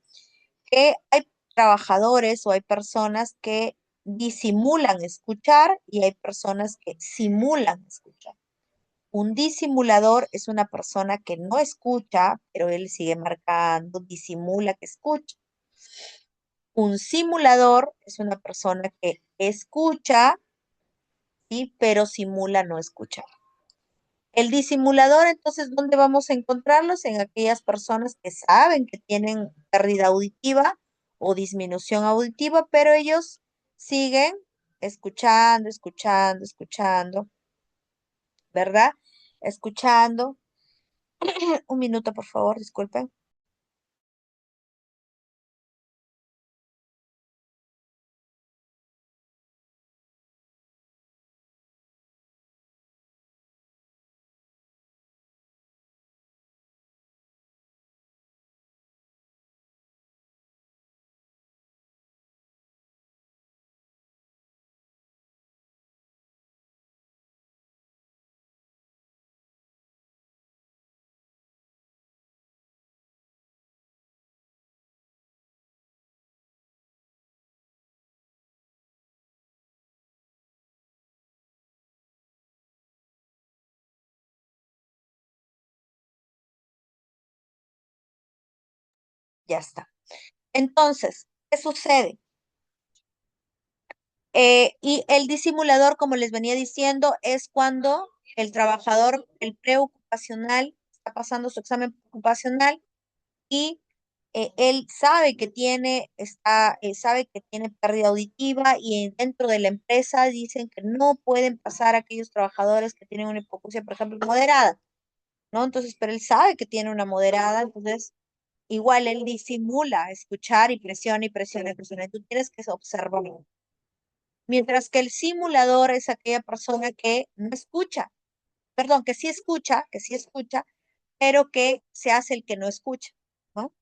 Que hay trabajadores o hay personas que disimulan escuchar y hay personas que simulan escuchar. Un disimulador es una persona que no escucha, pero él sigue marcando, disimula que escucha. Un simulador es una persona que escucha, sí, pero simula no escuchar. El disimulador, entonces, ¿dónde vamos a encontrarlos? En aquellas personas que saben que tienen pérdida auditiva o disminución auditiva, pero ellos siguen escuchando, escuchando, escuchando, ¿verdad? Escuchando. Un minuto, por favor, disculpen. Ya está. Entonces, ¿qué sucede? Y el disimulador, como les venía diciendo, es cuando el trabajador, el preocupacional, está pasando su examen ocupacional y él sabe que tiene, sabe que tiene pérdida auditiva y dentro de la empresa dicen que no pueden pasar aquellos trabajadores que tienen una hipoacusia, por ejemplo, moderada, ¿no? Entonces, pero él sabe que tiene una moderada, entonces igual él disimula escuchar y presiona y presiona y presiona. Y tú tienes que observar. Mientras que el simulador es aquella persona que no escucha, perdón, que sí escucha, pero que se hace el que no escucha, ¿no?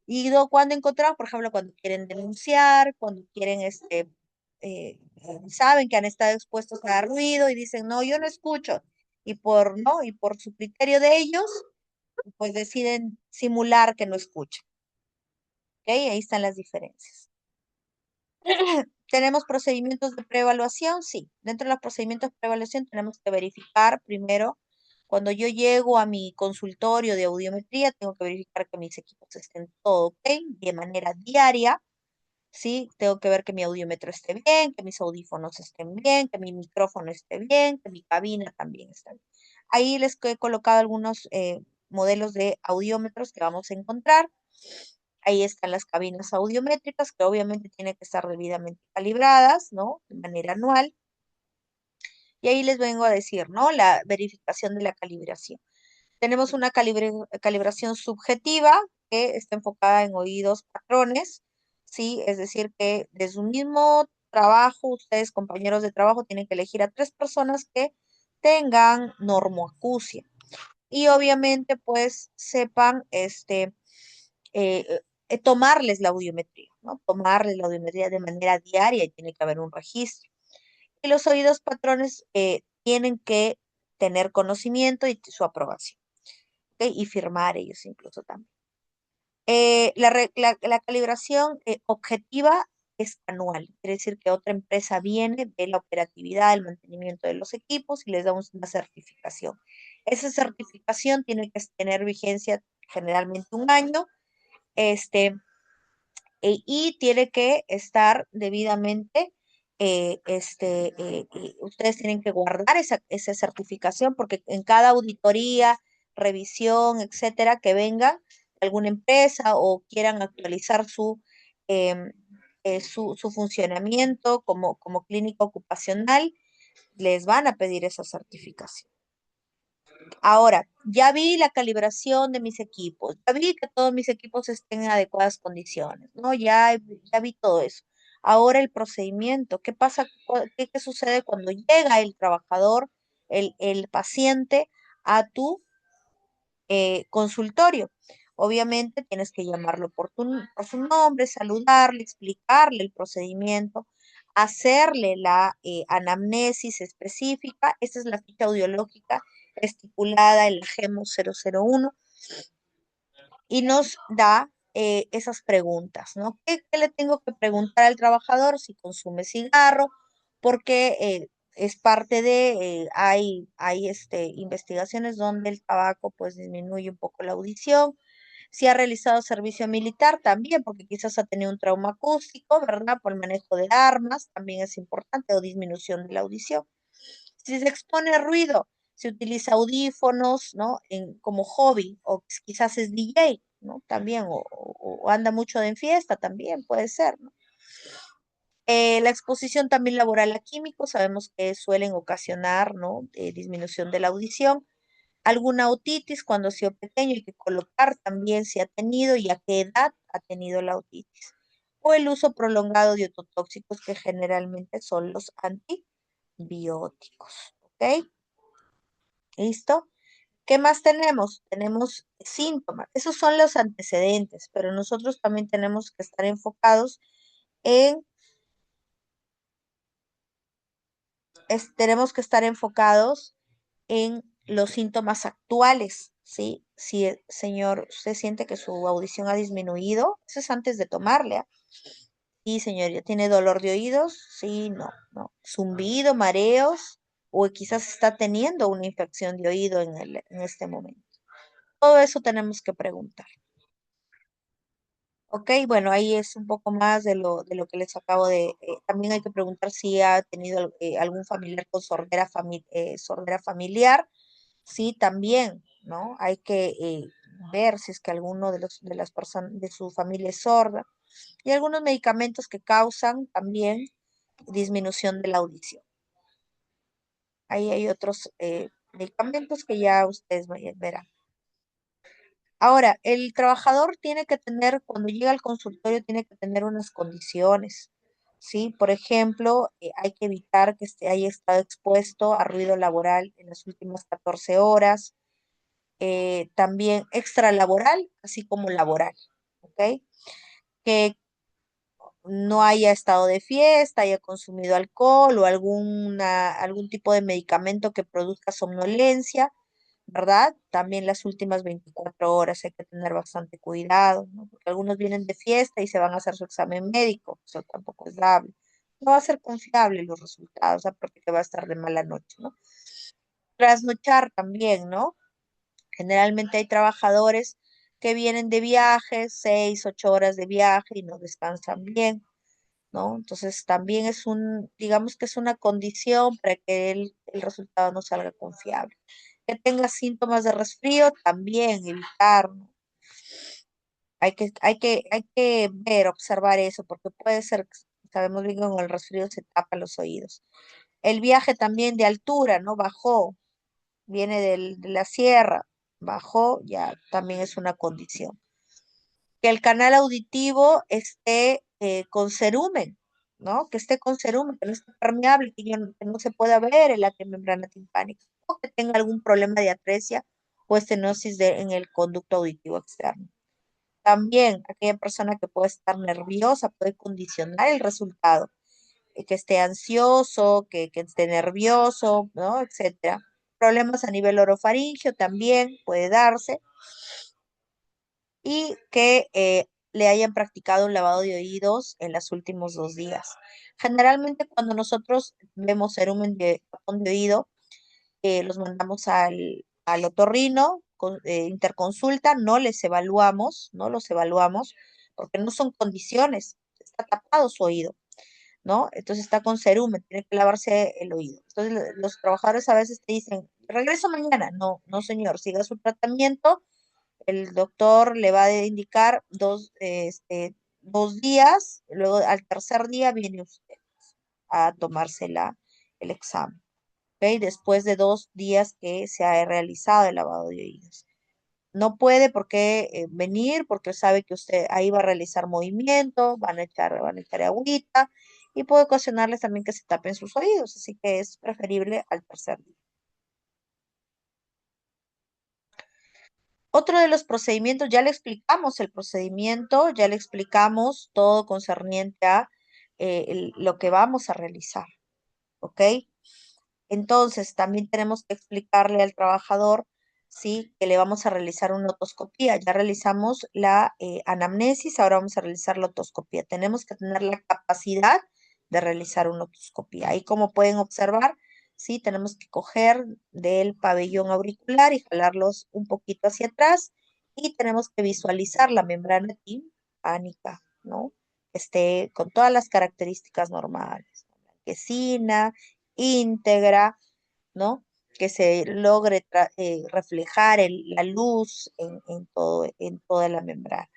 Y cuando encontramos, por ejemplo, cuando quieren denunciar, cuando quieren, eh, saben que han estado expuestos a ruido y dicen, no, yo no escucho. ¿No? Y por su criterio de ellos, pues deciden simular que no escuchan. ¿Ok? Ahí están las diferencias. ¿Tenemos procedimientos de preevaluación? Sí. Dentro de los procedimientos de preevaluación tenemos que verificar primero, cuando yo llego a mi consultorio de audiometría, tengo que verificar que mis equipos estén todo ok, de manera diaria, ¿sí? Tengo que ver que mi audiómetro esté bien, que mis audífonos estén bien, que mi micrófono esté bien, que mi cabina también esté bien. Ahí les he colocado algunos modelos de audiómetros que vamos a encontrar. Ahí están las cabinas audiométricas que obviamente tienen que estar debidamente calibradas, ¿no? De manera anual. Y ahí les vengo a decir, ¿no? La verificación de la calibración. Tenemos una calibración subjetiva que está enfocada en oídos patrones, ¿sí? Es decir, que desde un mismo trabajo, ustedes, compañeros de trabajo, tienen que elegir a 3 personas que tengan normoacusia. Y obviamente, pues, sepan, eh, tomarles la audiometría, ¿no? Tomarles la audiometría de manera diaria y tiene que haber un registro. Y los oídos patrones tienen que tener conocimiento y su aprobación, ¿ok? Y firmar ellos incluso también. La calibración objetiva es anual, quiere decir que otra empresa viene, ve la operatividad, el mantenimiento de los equipos y les damos una certificación. Esa certificación tiene que tener vigencia generalmente un año, este, y tiene que estar debidamente, ustedes tienen que guardar esa certificación porque en cada auditoría, revisión, etcétera, que venga de alguna empresa o quieran actualizar em, su funcionamiento como clínica ocupacional, les van a pedir esa certificación. Ahora, ya vi la calibración de mis equipos, ya vi que todos mis equipos estén en adecuadas condiciones, ¿no? Ya vi todo eso. Ahora el procedimiento, ¿qué pasa? ¿Qué sucede cuando llega el trabajador, el paciente a tu consultorio? Obviamente tienes que llamarlo por su nombre, saludarle, explicarle el procedimiento, hacerle la anamnesis específica. Esta es la ficha audiológica estipulada en la GEMO 001 y nos da esas preguntas, ¿no? ¿Qué le tengo que preguntar al trabajador si consume cigarro? Porque es parte hay investigaciones donde el tabaco pues disminuye un poco la audición. Si ha realizado servicio militar, también, porque quizás ha tenido un trauma acústico, ¿verdad? Por el manejo de armas, también es importante, o disminución de la audición. Si se expone a ruido, se utiliza audífonos, ¿no? Como hobby, o quizás es DJ, ¿no? También, o anda mucho en fiesta, también puede ser, ¿no? La exposición también laboral a químicos, sabemos que suelen ocasionar, ¿no? Disminución de la audición. Alguna otitis cuando ha sido pequeño, hay que colocar también si ha tenido y a qué edad ha tenido la otitis. O el uso prolongado de ototóxicos que generalmente son los antibióticos. ¿Ok? ¿Listo? ¿Qué más tenemos? Tenemos síntomas. Esos son los antecedentes, pero nosotros también tenemos que estar enfocados en, tenemos que estar enfocados en los síntomas actuales, ¿sí? Si, señor, usted siente que su audición ha disminuido, eso es antes de tomarle, ¿ah? Sí, señor, ¿ya tiene dolor de oídos? Sí, no, no. Zumbido, mareos, o quizás está teniendo una infección de oído en este momento. Todo eso tenemos que preguntar. Ok, bueno, ahí es un poco más de lo que les acabo también hay que preguntar si ha tenido algún familiar con sordera familiar. Sí, también, ¿no? Hay que ver si es que alguno de las personas de su familia es sorda. Y algunos medicamentos que causan también disminución de la audición. Ahí hay otros medicamentos que ya ustedes verán. Ahora, el trabajador tiene que tener, cuando llega al consultorio, tiene que tener unas condiciones, ¿sí? Por ejemplo, hay que evitar que haya estado expuesto a ruido laboral en las últimas 14 horas, también extralaboral, así como laboral, ¿ok? Que no haya estado de fiesta, haya consumido alcohol o algún tipo de medicamento que produzca somnolencia, ¿verdad? También las últimas 24 horas hay que tener bastante cuidado, ¿no? Porque algunos vienen de fiesta y se van a hacer su examen médico, eso tampoco es dable. No va a ser confiable los resultados, aparte que va a estar de mala noche, ¿no? Trasnochar también, ¿no? Generalmente hay trabajadores que vienen de viaje, 6, 8 horas de viaje y no descansan bien, ¿no? Entonces también digamos que es una condición para que el resultado no salga confiable. Que tenga síntomas de resfrío, también evitar, ¿no? Hay que ver, observar eso, porque puede ser, sabemos bien que con el resfrío se tapan los oídos. El viaje también de altura, ¿no? Bajó, viene de la sierra, bajó, ya también es una condición. Que el canal auditivo esté con cerumen, ¿no? Que esté con cerumen, que no esté permeable, que no se pueda ver el la membrana timpánica, o que tenga algún problema de atresia o estenosis en el conducto auditivo externo. También aquella persona que puede estar nerviosa puede condicionar el resultado, que esté ansioso, que esté nervioso, ¿no? Etcétera. Problemas a nivel orofaringio también puede darse y que le hayan practicado un lavado de oídos en los últimos 2 días. Generalmente cuando nosotros vemos cerumen de tapón de oído, los mandamos al otorrino interconsulta, no les evaluamos, no los evaluamos, porque no son condiciones, está tapado su oído, ¿no? Entonces está con cerumen, tiene que lavarse el oído. Entonces los trabajadores a veces te dicen, regreso mañana. No, no señor, siga su tratamiento. El doctor le va a indicar 2 días, luego al tercer día viene usted a tomarse el examen, ¿ok? Después de 2 días que se ha realizado el lavado de oídos. No puede porque venir, porque sabe que usted ahí va a realizar movimiento, van a echar agüita y puede ocasionarles también que se tapen sus oídos, así que es preferible al tercer día. Otro de los procedimientos, ya le explicamos el procedimiento, ya le explicamos todo concerniente a lo que vamos a realizar, ¿ok? Entonces, también tenemos que explicarle al trabajador, sí, que le vamos a realizar una otoscopía. Ya realizamos la anamnesis, ahora vamos a realizar la otoscopía. Tenemos que tener la capacidad de realizar una otoscopía. Ahí, como pueden observar, sí, tenemos que coger del pabellón auricular y jalarlos un poquito hacia atrás y tenemos que visualizar la membrana timpánica, ¿no? Que esté con todas las características normales, ¿no? Blanquecina, íntegra, ¿no? Que se logre reflejar la luz en toda la membrana.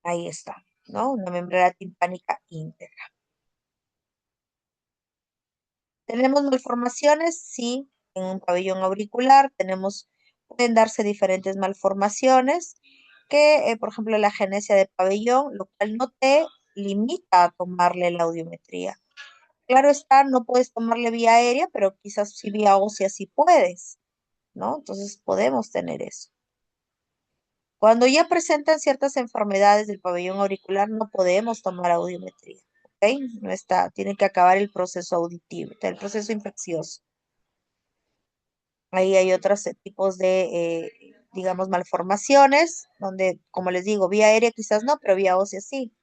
Ahí está, ¿no? Una membrana timpánica íntegra. ¿Tenemos malformaciones? Sí, en un pabellón auricular pueden darse diferentes malformaciones que, por ejemplo, la agenesia de pabellón, lo cual no te limita a tomarle la audiometría. Claro está, no puedes tomarle vía aérea, pero quizás sí vía ósea sí puedes, ¿no? Entonces podemos tener eso. Cuando ya presentan ciertas enfermedades del pabellón auricular, no podemos tomar audiometría, ¿ok? No está, tiene que acabar el proceso auditivo, el proceso infeccioso. Ahí hay otros tipos de, digamos, malformaciones, donde, como les digo, vía aérea quizás no, pero vía ósea sí.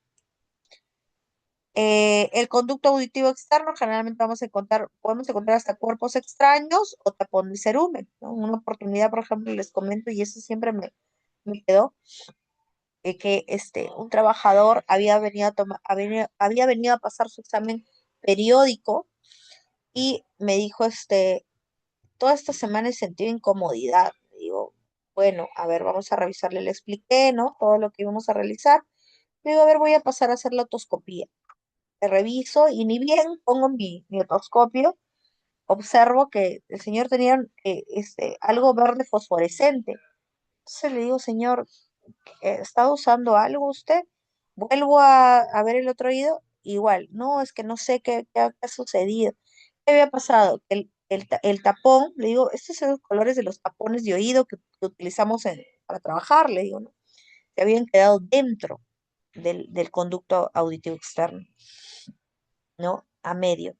El conducto auditivo externo, generalmente podemos encontrar hasta cuerpos extraños o tapón de cerumen, ¿no? En una oportunidad, por ejemplo, les comento, y eso siempre me quedó, que un trabajador había venido a pasar su examen periódico y me dijo, toda esta semana he sentido incomodidad. Le digo, bueno, a ver, vamos a revisarle, le expliqué, ¿no? Todo lo que íbamos a realizar. Le digo, a ver, voy a pasar a hacer la otoscopía. Le reviso y ni bien pongo mi otoscopio, observo que el señor tenía algo verde fosforescente. Entonces le digo, señor, ¿está usando algo usted? Vuelvo a ver el otro oído, igual, no, es que no sé qué ha sucedido. ¿Qué había pasado? El tapón, le digo, estos son los colores de los tapones de oído que utilizamos para trabajar, le digo, ¿no? Se habían quedado dentro del conducto auditivo externo, ¿no? Medio,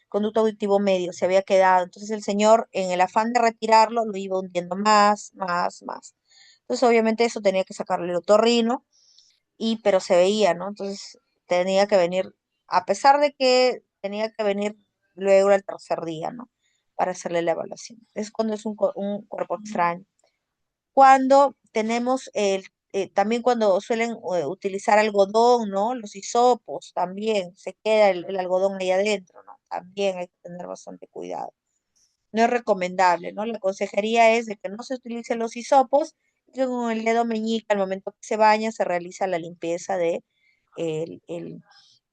conducto auditivo medio, se había quedado. Entonces el señor, en el afán de retirarlo, lo iba hundiendo más, más, más. Entonces obviamente eso tenía que sacarle el otorrino, pero se veía, ¿no? Entonces tenía que venir, a pesar de que tenía que venir luego al tercer día, ¿no? Para hacerle la evaluación. Es cuando es un cuerpo extraño. Cuando también cuando suelen utilizar algodón, ¿no? Los hisopos también, se queda el algodón ahí adentro, ¿no? También hay que tener bastante cuidado. No es recomendable, ¿no? La consejería es de que no se utilicen los hisopos, y con el dedo meñique, al momento que se baña, se realiza la limpieza el- el-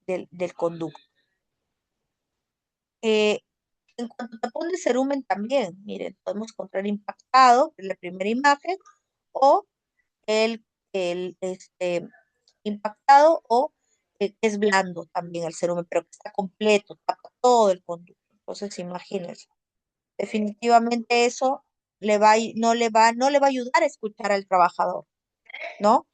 del conducto. Eh, en cuanto a tapón de cerumen también, miren, podemos encontrar impactado en la primera imagen o el impactado o que es blando también el cerumen, pero que está completo, tapa todo el conducto. Entonces, imagínense, definitivamente eso no le va a ayudar a escuchar al trabajador, ¿no?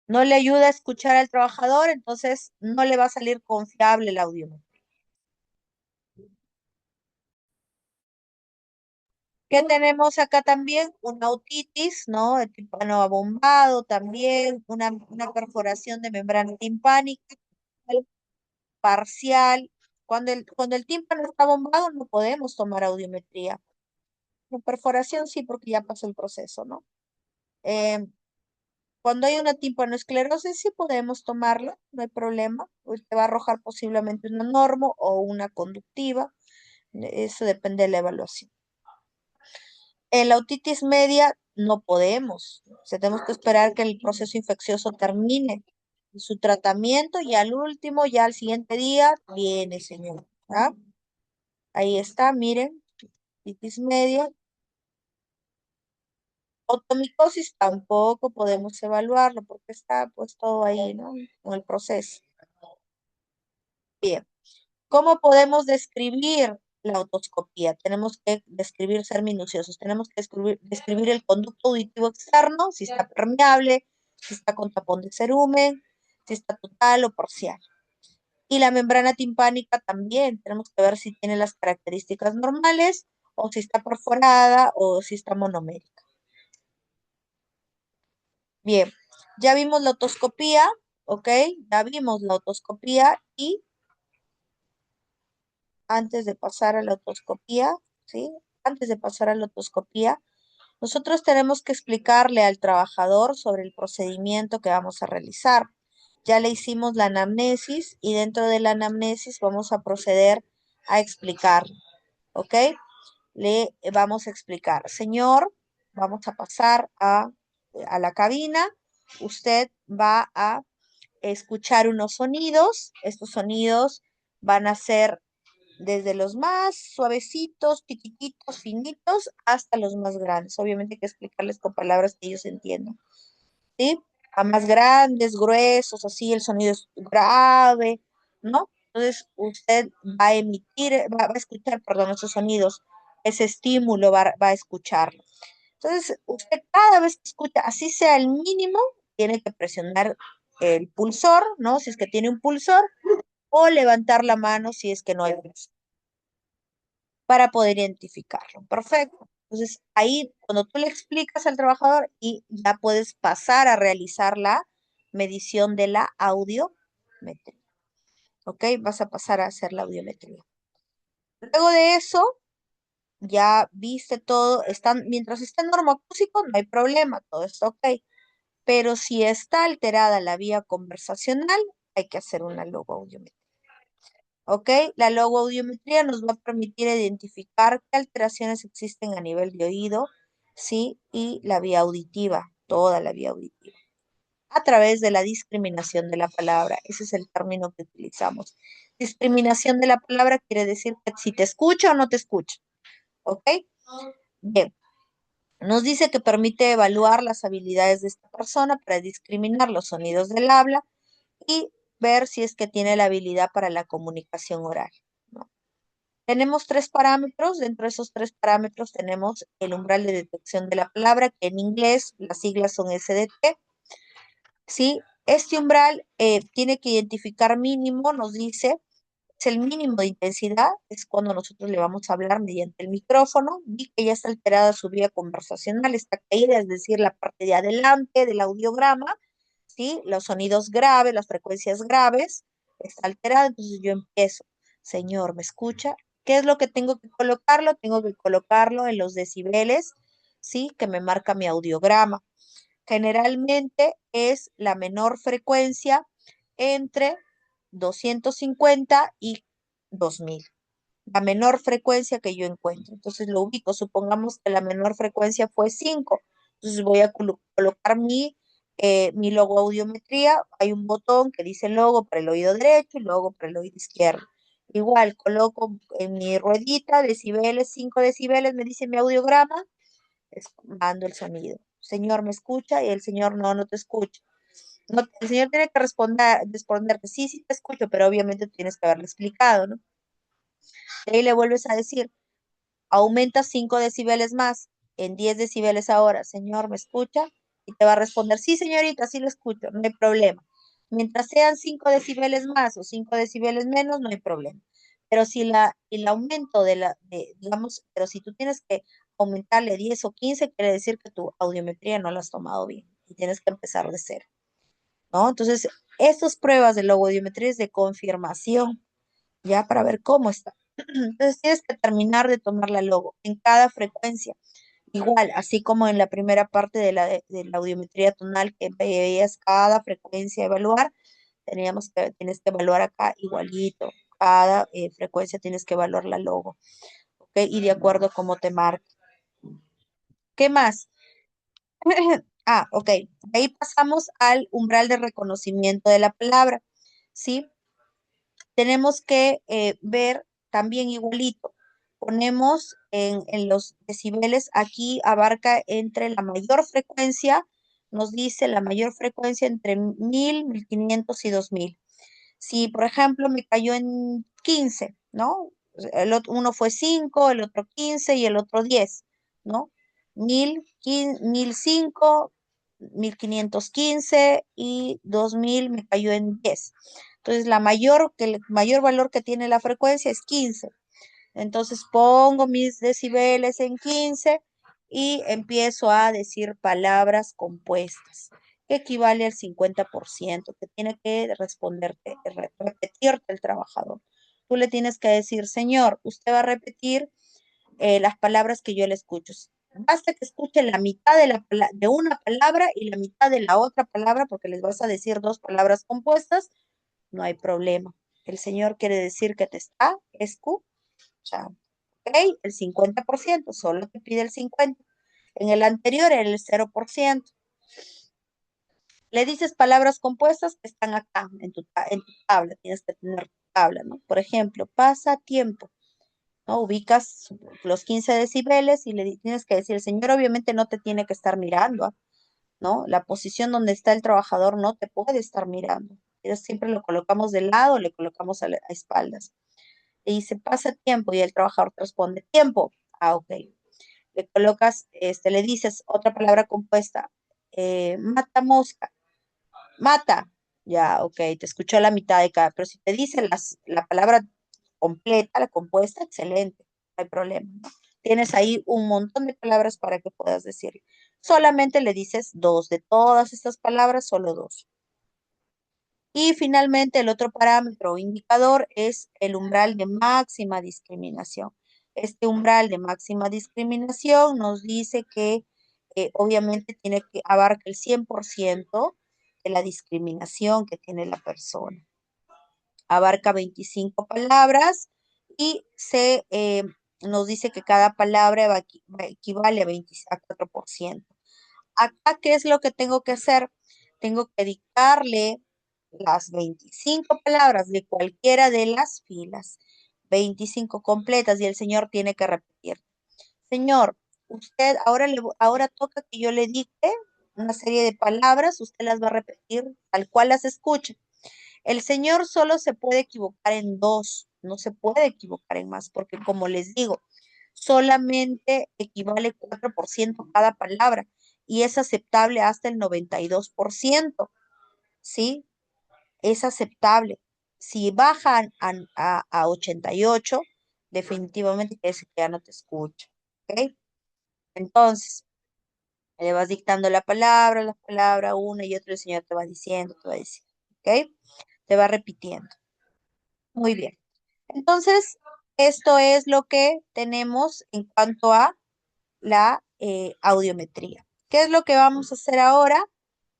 No le ayuda a escuchar al trabajador, entonces no le va a salir confiable el audio. ¿Qué tenemos acá también? Una otitis, ¿no? El tímpano abombado también, una perforación de membrana timpánica. parcial. Cuando el tímpano está bombado no podemos tomar audiometría. En perforación sí, porque ya pasó el proceso, ¿no? Eh, Cuando hay una timpanoesclerosis sí podemos tomarla, no hay problema. Pues te va a arrojar posiblemente una normo o una conductiva. Eso depende de la evaluación. En la otitis media no podemos. O sea, tenemos que esperar que el proceso infeccioso termine su tratamiento y al último, ya al siguiente día, viene, señor. ¿Ah? Ahí está, miren, otitis media. Otomicosis tampoco podemos evaluarlo porque está pues todo ahí, ¿no? Con el proceso. Bien. ¿Cómo podemos describir la otoscopía? Tenemos que describir, ser minuciosos. Tenemos que describir el conducto auditivo externo, si está permeable, si está con tapón de cerumen, si está total o parcial. Y la membrana timpánica también. Tenemos que ver si tiene las características normales o si está perforada o si está monomérica. Bien, ya vimos la otoscopía, ¿ok? Ya vimos la otoscopía y antes de pasar a la otoscopía, ¿sí? Antes de pasar a la otoscopía, nosotros tenemos que explicarle al trabajador sobre el procedimiento que vamos a realizar. Ya le hicimos la anamnesis y dentro de la anamnesis vamos a proceder a explicar, ¿ok? Le vamos a explicar, señor, vamos a pasar a la cabina. Usted va a escuchar unos sonidos. Estos sonidos van a ser desde los más suavecitos, chiquititos, finitos, hasta los más grandes. Obviamente hay que explicarles con palabras que ellos entiendan, ¿sí? A más grandes, gruesos, así el sonido es grave, ¿no? Entonces usted va a emitir, va a escuchar, perdón, esos sonidos, ese estímulo va a escucharlo. Entonces usted cada vez que escucha, así sea el mínimo, tiene que presionar el pulsor, ¿no? Si es que tiene un pulsor, o levantar la mano si es que no hay pulsor para poder identificarlo. Perfecto. Entonces, ahí cuando tú le explicas al trabajador y ya puedes pasar a realizar la medición de la audiometría. ¿Ok? Vas a pasar a hacer la audiometría. Luego de eso, ya viste todo, mientras esté en normoacústico, no hay problema, todo está ok. Pero si está alterada la vía conversacional, hay que hacer una logoaudiometría. ¿Ok? La logoaudiometría nos va a permitir identificar qué alteraciones existen a nivel de oído, ¿sí? Y la vía auditiva, toda la vía auditiva, a través de la discriminación de la palabra. Ese es el término que utilizamos. Discriminación de la palabra quiere decir que si te escucho o no te escucho, ¿ok? Bien, nos dice que permite evaluar las habilidades de esta persona para discriminar los sonidos del habla y ver si es que tiene la habilidad para la comunicación oral, ¿no? Tenemos tres parámetros. Dentro de esos tres parámetros tenemos el umbral de detección de la palabra, que en inglés las siglas son SDT. ¿Sí? Este umbral tiene que identificar mínimo, nos dice, es el mínimo de intensidad, es cuando nosotros le vamos a hablar mediante el micrófono, y que ya está alterada su vía conversacional, está caída, es decir, la parte de adelante del audiograma, ¿sí? Los sonidos graves, las frecuencias graves, está alterada, entonces yo empiezo, señor, ¿me escucha? ¿Qué es lo que tengo que colocarlo? Tengo que colocarlo en los decibeles, ¿sí? Que me marca mi audiograma. Generalmente es la menor frecuencia entre 250 y 2000. La menor frecuencia que yo encuentro. Entonces lo ubico. Supongamos que la menor frecuencia fue 5. Entonces voy a colocar mi logo audiometría. Hay un botón que dice logo para el oído derecho y logo para el oído izquierdo. Igual coloco en mi ruedita decibeles, 5 decibeles, me dice mi audiograma, mando el sonido. Señor, ¿me escucha? Y el señor, no, no te escucha. No, el señor tiene que responder que sí, sí te escucho, pero obviamente tienes que haberle explicado, ¿no? Y ahí le vuelves a decir, aumenta 5 decibeles más, en 10 decibeles ahora, señor, ¿me escucha? Y te va a responder, sí, señorita, sí lo escucho, no hay problema. Mientras sean 5 decibeles más o 5 decibeles menos, no hay problema. Pero si el aumento digamos, pero si tú tienes que aumentarle 10 o 15, quiere decir que tu audiometría no la has tomado bien y tienes que empezar de cero, ¿no? Entonces, Estas pruebas de logodiometría es de confirmación, ya para ver cómo está. Entonces tienes que terminar de tomar la logo en cada frecuencia. Igual, así como en la primera parte de la audiometría tonal que veías cada frecuencia a evaluar, tienes que evaluar acá igualito. Cada frecuencia tienes que evaluar la logo, ¿ok? Y de acuerdo a cómo te marca. ¿Qué más? Ah, ok. Ahí pasamos al umbral de reconocimiento de la palabra, ¿sí? Tenemos que ver también igualito. Ponemos en los decibeles, aquí abarca entre la mayor frecuencia, nos dice la mayor frecuencia entre 1000, 1500 y 2000. Si, por ejemplo, me cayó en 15, ¿no? Uno fue 5, el otro 15 y el otro 10, ¿no? 1005, 1515 y 2000 me cayó en 10. Entonces, el mayor valor que tiene la frecuencia es 15. Entonces, pongo mis decibeles en 15 y empiezo a decir palabras compuestas, que equivale al 50%, que tiene que repetirte el trabajador. Tú le tienes que decir, señor, usted va a repetir las palabras que yo le escucho. Basta que escuche la mitad de una palabra y la mitad de la otra palabra, porque les vas a decir dos palabras compuestas, no hay problema. El señor quiere decir que te está escuchando. ¿Ok? El 50%, solo te pide el 50%. En el anterior era el 0%. Le dices palabras compuestas que están acá en tu tabla. Tienes que tener tu tabla, ¿no? Por ejemplo, pasa tiempo, ¿no? Ubicas los 15 decibeles y le tienes que decir, el señor obviamente no te tiene que estar mirando, ¿no? La posición donde está el trabajador no te puede estar mirando. Siempre lo colocamos de lado, le colocamos a espaldas. Y dice, pasa tiempo y el trabajador te responde, tiempo. Ah, ok. Le colocas, le dices otra palabra compuesta, mata mosca, mata. Ya, ok, te escuchó la mitad de cada, pero si te dice la palabra completa, la compuesta, excelente, no hay problema, ¿no? Tienes ahí un montón de palabras para que puedas decir. Solamente le dices dos, de todas estas palabras, solo dos. Y finalmente el otro parámetro o indicador es el umbral de máxima discriminación. Este umbral de máxima discriminación nos dice que obviamente tiene que abarca el 100% de la discriminación que tiene la persona. Abarca 25 palabras y nos dice que cada palabra equivale a 4%. Acá, ¿qué es lo que tengo que hacer? Tengo que dictarle las 25 palabras de cualquiera de las filas, 25 completas, y el señor tiene que repetir. Señor, usted ahora toca que yo le dicte una serie de palabras, usted las va a repetir tal cual las escuche. El señor solo se puede equivocar en dos, no se puede equivocar en más, porque como les digo, solamente equivale 4% cada palabra y es aceptable hasta el 92%, ¿sí? Es aceptable. Si bajan a 88, definitivamente quiere decir que ya no te escucha, ¿ok? Entonces, le vas dictando la palabra, una y otra, el señor te va diciendo, ¿ok? Te va repitiendo. Muy bien. Entonces, esto es lo que tenemos en cuanto a la audiometría. ¿Qué es lo que vamos a hacer ahora?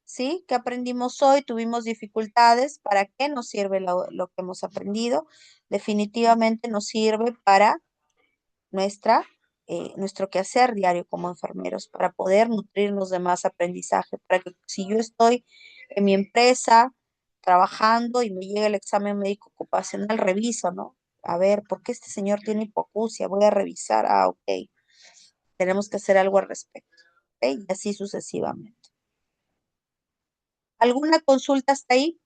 ¿Sí? ¿Qué aprendimos hoy? Tuvimos dificultades. ¿Para qué nos sirve lo que hemos aprendido? Definitivamente nos sirve para nuestro quehacer diario como enfermeros, para poder nutrirnos de más aprendizaje, para que si yo estoy en mi empresa trabajando y me llega el examen médico ocupacional, reviso, ¿no? A ver, ¿por qué este señor tiene hipoacusia? Voy a revisar, ah, ok, tenemos que hacer algo al respecto, ¿ok? Y así sucesivamente. ¿Alguna consulta hasta ahí?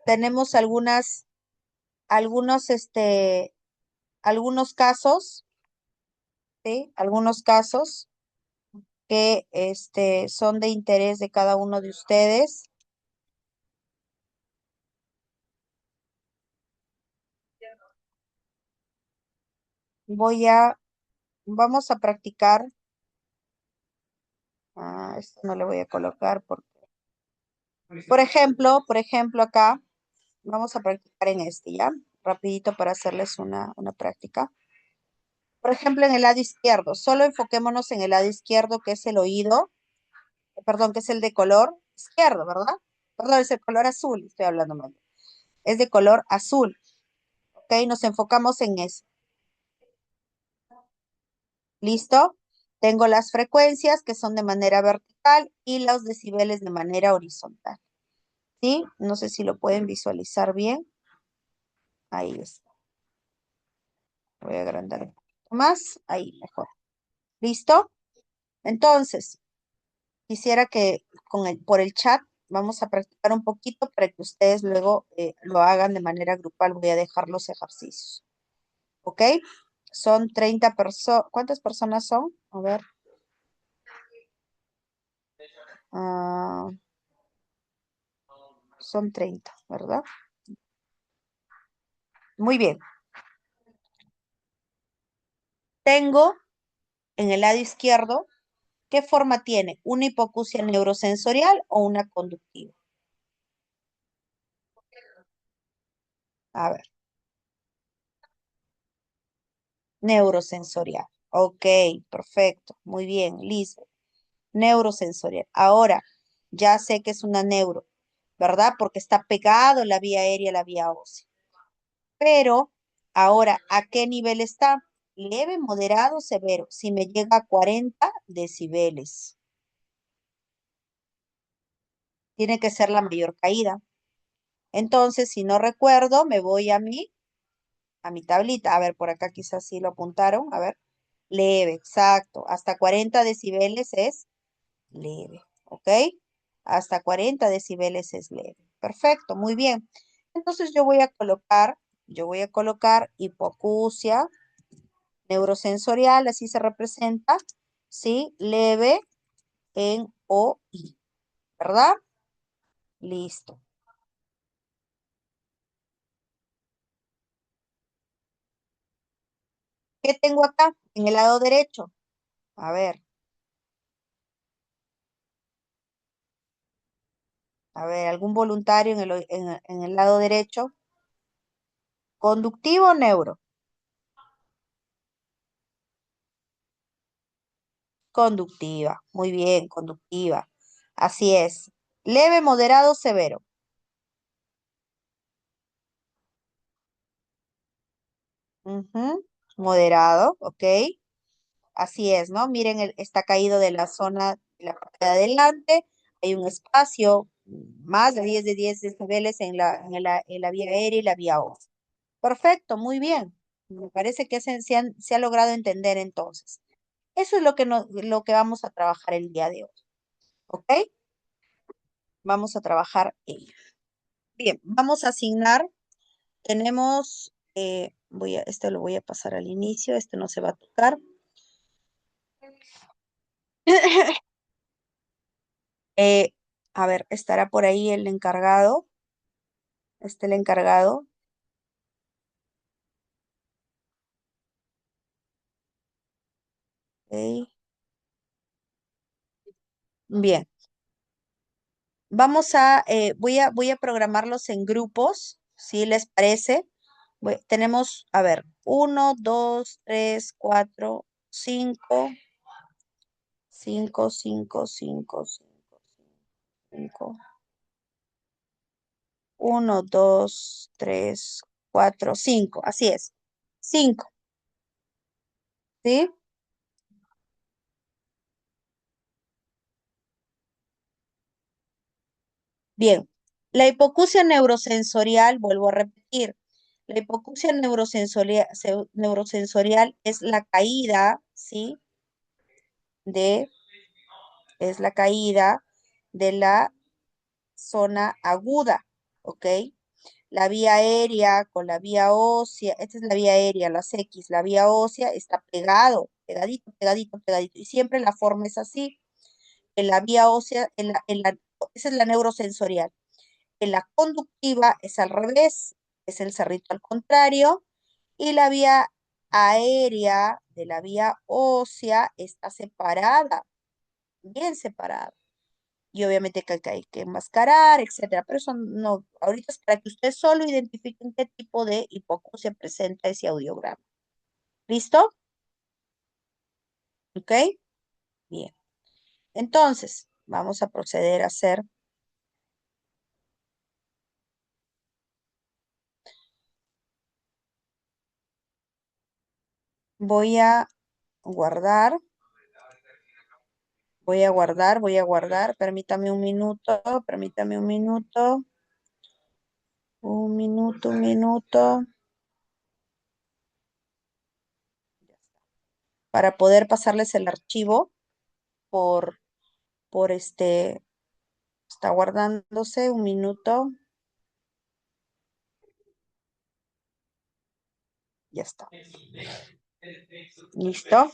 Tenemos algunos, algunos casos, ¿sí? Algunos casos que son de interés de cada uno de ustedes. voy a, vamos a practicar, esto no le voy a colocar, por ejemplo, acá, vamos a practicar en este, ¿ya? Rapidito para hacerles una práctica. Por ejemplo, en el lado izquierdo, solo enfoquémonos en el lado izquierdo, que es el oído, perdón, que es el de color izquierdo, ¿verdad? Perdón, es el color azul, estoy hablando mal. Es de color azul, ¿ok? Nos enfocamos en eso. ¿Listo? Tengo las frecuencias que son de manera vertical y los decibeles de manera horizontal. ¿Sí? No sé si lo pueden visualizar bien. Ahí está. Voy a agrandar un poquito más. Ahí, mejor. ¿Listo? Entonces, quisiera que por el chat vamos a practicar un poquito para que ustedes luego lo hagan de manera grupal. Voy a dejar los ejercicios. ¿Ok? Son 30 personas. ¿Cuántas personas son? A ver. Ah, son 30, ¿verdad? Muy bien. Tengo en el lado izquierdo, ¿qué forma tiene? ¿Una hipoacusia neurosensorial o una conductiva? A ver, neurosensorial. Ok, perfecto. Muy bien, listo. Neurosensorial. Ahora, ya sé que es una neuro, ¿verdad? Porque está pegado la vía aérea a la vía ósea. Pero, ahora, ¿a qué nivel está? Leve, moderado, severo. Si me llega a 40 decibeles, tiene que ser la mayor caída. Entonces, si no recuerdo, me voy a mi tablita. A ver, por acá quizás sí lo apuntaron. A ver, leve, exacto. Hasta 40 decibeles es leve, ¿ok? Hasta 40 decibeles es leve. Perfecto, muy bien. Entonces yo voy a colocar hipoacusia neurosensorial, así se representa, ¿sí? Leve en OI, ¿verdad? Listo. ¿Qué tengo acá? En el lado derecho. A ver, algún voluntario en el lado derecho. Conductivo o neuro. Conductiva. Muy bien, conductiva. Así es. Leve, moderado, severo. Ujú. Moderado, ok. Así es, ¿no? Miren, está caído de la zona de la parte de adelante. Hay un espacio más de 10 decibeles en la vía aérea y la vía ósea. Perfecto, muy bien. Me parece que se ha logrado entender entonces. Eso es lo que vamos a trabajar el día de hoy. ¿Ok? Vamos a trabajar ello. Bien, vamos a asignar. Tenemos, este lo voy a pasar al inicio, este no se va a tocar. Eh, a ver, estará por ahí el encargado. El encargado. Ok. Bien, voy a programarlos en grupos, si les parece. Tenemos, a ver, 1, 2, 3, 4, 5, 5, 5, 5, 5. 1, 2, 3, 4, 5. Así es. 5, ¿sí? Bien. La hipoacusia neurosensorial, vuelvo a repetir, la hipoacusia neurosensorial es la caída, ¿sí? De, es la caída de la zona aguda, ¿ok? La vía aérea con la vía ósea, esta es la vía aérea, las X, la vía ósea está pegado, pegadito, pegadito, pegadito, y siempre la forma es así. En la vía ósea, esa es la neurosensorial. En la conductiva es al revés, es el cerrito al contrario, y la vía aérea de la vía ósea está separada, bien separada. Y obviamente que hay que enmascarar, etcétera. Pero eso no, ahorita es para que ustedes solo identifiquen qué tipo de hipoacusia presenta ese audiograma. ¿Listo? ¿Ok? Bien. Entonces, vamos a proceder a hacer. Voy a guardar, voy a guardar. Permítame un minuto, permítame un minuto, para poder pasarles el archivo por, está guardándose un minuto, ya está. ¿Listo?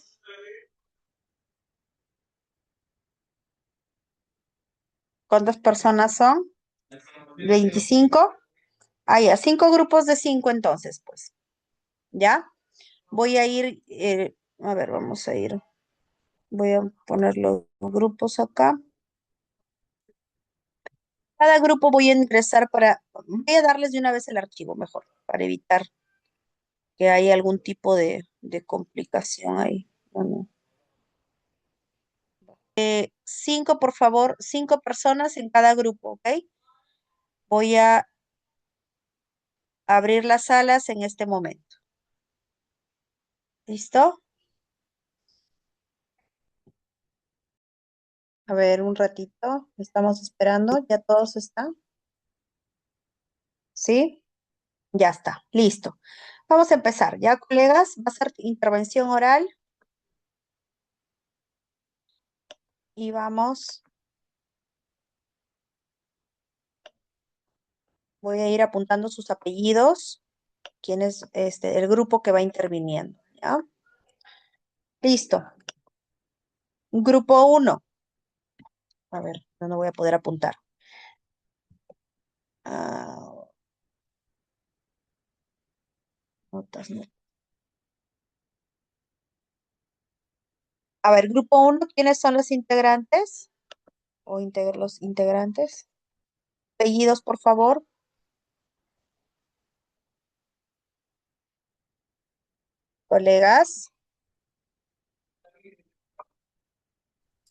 ¿Cuántas personas son? 25. Ah, ya, 5 grupos de 5 entonces, pues. ¿Ya? Voy a ir, a ver, vamos a ir. Voy a poner los grupos acá. Cada grupo voy a ingresar voy a darles de una vez el archivo mejor, para evitar que haya algún tipo de complicación ahí. Bueno, 5, por favor, 5 personas en cada grupo, ¿ok? Voy a abrir las salas en este momento. ¿Listo? A ver, un ratito. Estamos esperando. ¿Ya todos están? ¿Sí? Ya está. Listo. Vamos a empezar. ¿Ya, colegas? Va a ser intervención oral y vamos. Voy a ir apuntando sus apellidos. ¿Quién es el grupo que va interviniendo? ¿Ya? Listo. Grupo 1. A ver, no voy a poder apuntar. Ah, notas, no. A ver, grupo 1, ¿quiénes son los integrantes? O los integrantes. Apellidos, por favor. Colegas.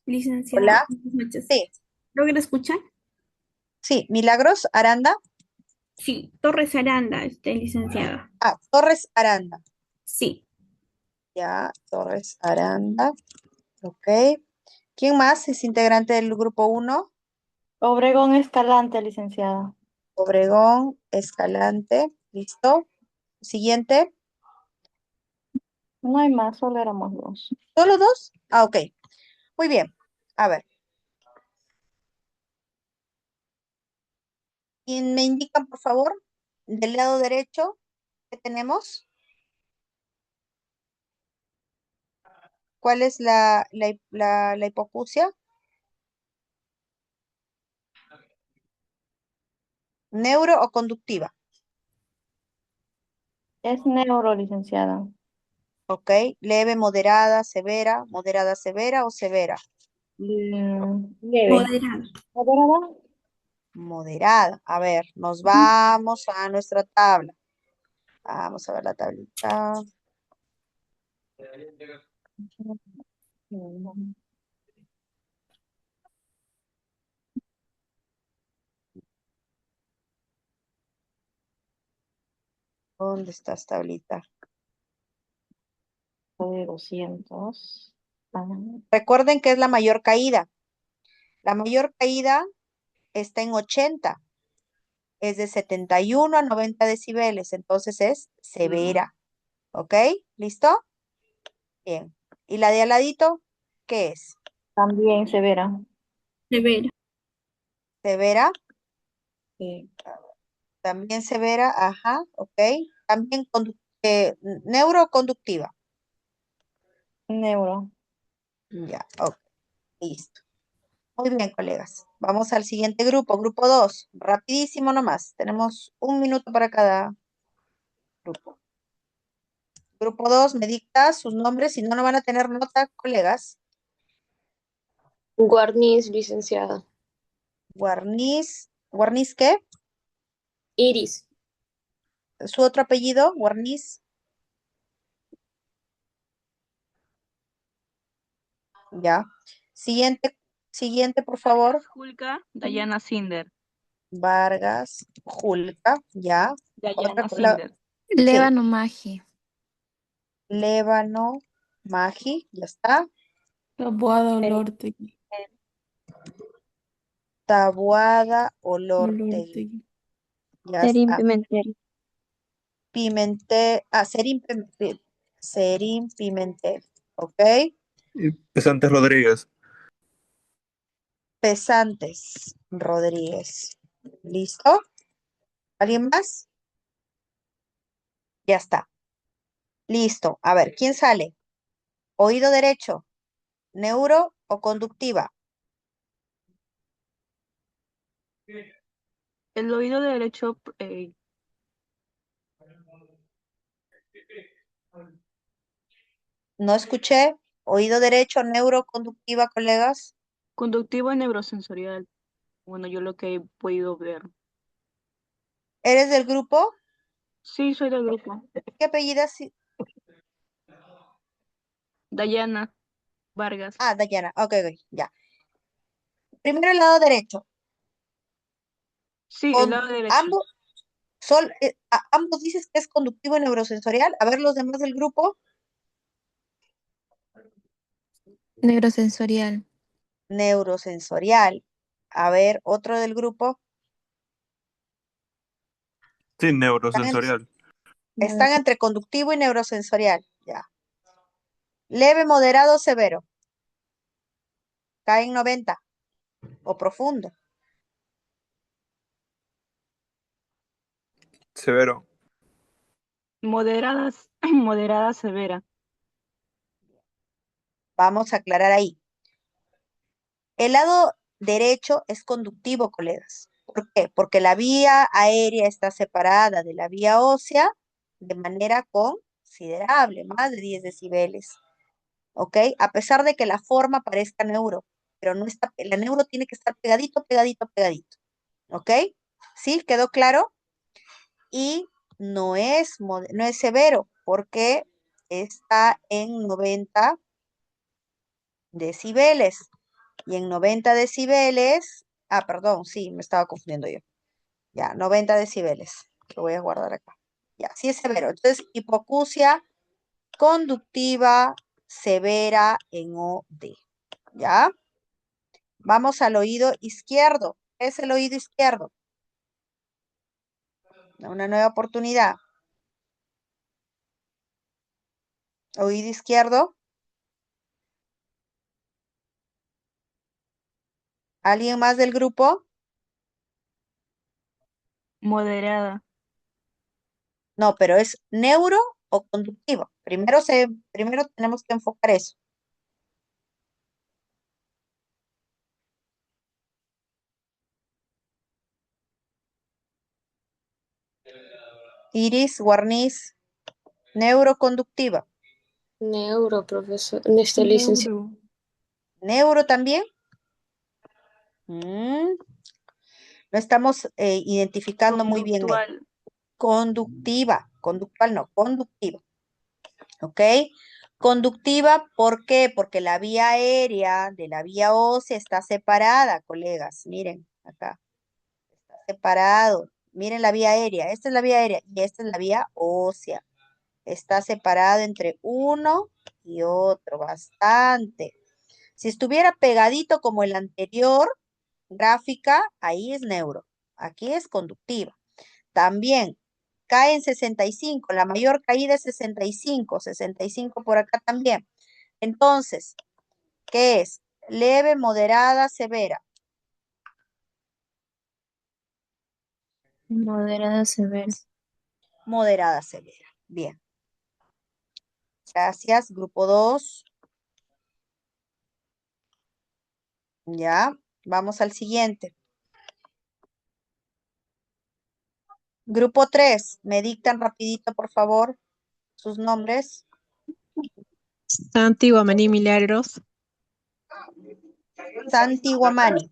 Licenciada, Hola. buenas noches. Sí, ¿Logra escuchar? sí. Milagros Aranda. Sí, Torres Aranda, licenciada. Ah, Torres Aranda. Sí, Ya, Torres Aranda. Ok. ¿Quién más es integrante del grupo 1? Obregón Escalante, licenciada. Obregón Escalante. ¿Listo? Siguiente. No hay más, solo éramos dos. ¿Solo dos? Ah, ok. Muy bien. A ver. ¿Quién me indican, por favor? Del lado derecho, ¿qué tenemos? ¿Cuál es la hipoacusia? ¿Neuro o conductiva? Es neuro, licenciada. Ok. Leve, moderada, severa o severa. Leve. moderado. ¿Moderada? Moderada. A ver, nos Ujú. vamos a nuestra tabla. Vamos a ver la tablita. ¿Dónde estás, tablita? De 200. Ah, Recuerden que es la mayor caída. La mayor caída está en 80. Es de 71 a 90 decibeles. Entonces es severa. ¿Ok? ¿Listo? Bien. ¿Y la de al ladito? ¿Qué es? también severa. Severo. Severa. Sí. También severa. Ajá. Ok. También neuroconductiva. Neuro. Ya. Ok. Listo. Muy bien, colegas. Vamos al siguiente grupo, grupo 2. Rapidísimo nomás. Tenemos un minuto para cada grupo. Grupo 2, me dicta sus nombres, si no, no van a tener nota, colegas. Guarniz, licenciada. Guarniz, ¿Guarniz qué? Iris. Su otro apellido, Guarniz. Ya. Siguiente, por favor. Julka Dayana Cinder. Vargas, Julca, ya. Dayana La- Cinder. sí. Lébano Magi. Lébano, Magi, ya está. Taboada Olortegui. Tabuada, Olortegui, Olortegui. ya Serín está. Pimentel. Serín Pimentel, ¿ok? Y Pesantes Rodríguez. Pesantes, Rodríguez. ¿Listo? ¿Alguien más? Ya está. Listo. A ver, ¿quién sale? Oído derecho, neuro o conductiva. El oído derecho, No escuché. Oído derecho, neuro, conductiva, colegas. conductivo y neurosensorial. Bueno, yo lo que he podido ver. ¿Eres del grupo? Sí, soy del grupo. ¿Qué apellidas? Dayana Vargas. Ah, Dayana. Ok, ok, ya. Primero el lado derecho. Sí, el lado derecho. Ambos dices que es conductivo y neurosensorial. A ver los demás del grupo. Neurosensorial. Neurosensorial. A ver, otro del grupo. Sí, Están, neurosensorial. están entre conductivo y neurosensorial. Ya. Leve, moderado, severo. Cae en 90 o profundo. Severo. Moderadas, moderada severa. Vamos a aclarar ahí. El lado derecho es conductivo, colegas. ¿Por qué? Porque la vía aérea está separada de la vía ósea de manera considerable, más de 10 decibeles. ¿Ok? A pesar de que la forma parezca neuro, pero no está, la neuro tiene que estar pegadito, pegadito, pegadito. ¿Ok? ¿Sí? ¿Quedó claro? Y no es severo porque está en 90 decibeles. Y en 90 decibeles, perdón, sí, me estaba confundiendo yo. Ya, 90 decibeles. Lo voy a guardar acá. Ya, sí es severo. Entonces, hipoacusia conductiva severa en OD. ¿Ya? Vamos al oído izquierdo. ¿Qué es el oído izquierdo? Una nueva oportunidad. Oído izquierdo. ¿Alguien más del grupo? Moderada. No, pero es neuro o conductivo. Primero tenemos que enfocar eso. Iris, Guarniz, neuroconductiva. Neuro, profesor. Licenciada. Neuro. Neuro también. Mm, No estamos identificando muy bien ahí. Conductual. Conductual no, conductiva. ¿Ok? Conductiva, ¿por qué? Porque la vía aérea de la vía ósea está separada, colegas. Miren, acá. Está separado. Miren la vía aérea. Esta es la vía aérea y esta es la vía ósea. Está separado entre uno y otro, bastante. Si estuviera pegadito como el anterior, gráfica, ahí es neuro. Aquí es conductiva. También cae en 65, la mayor caída es 65, 65 por acá también. Entonces, ¿qué es? Leve, moderada, severa. Moderada severa. Moderada, severa. Bien. Gracias. Grupo 2. Ya. Vamos al siguiente. Grupo 3. Me dictan rapidito, por favor. sus nombres. Santi Guamaní Milagros. Santi Guamani.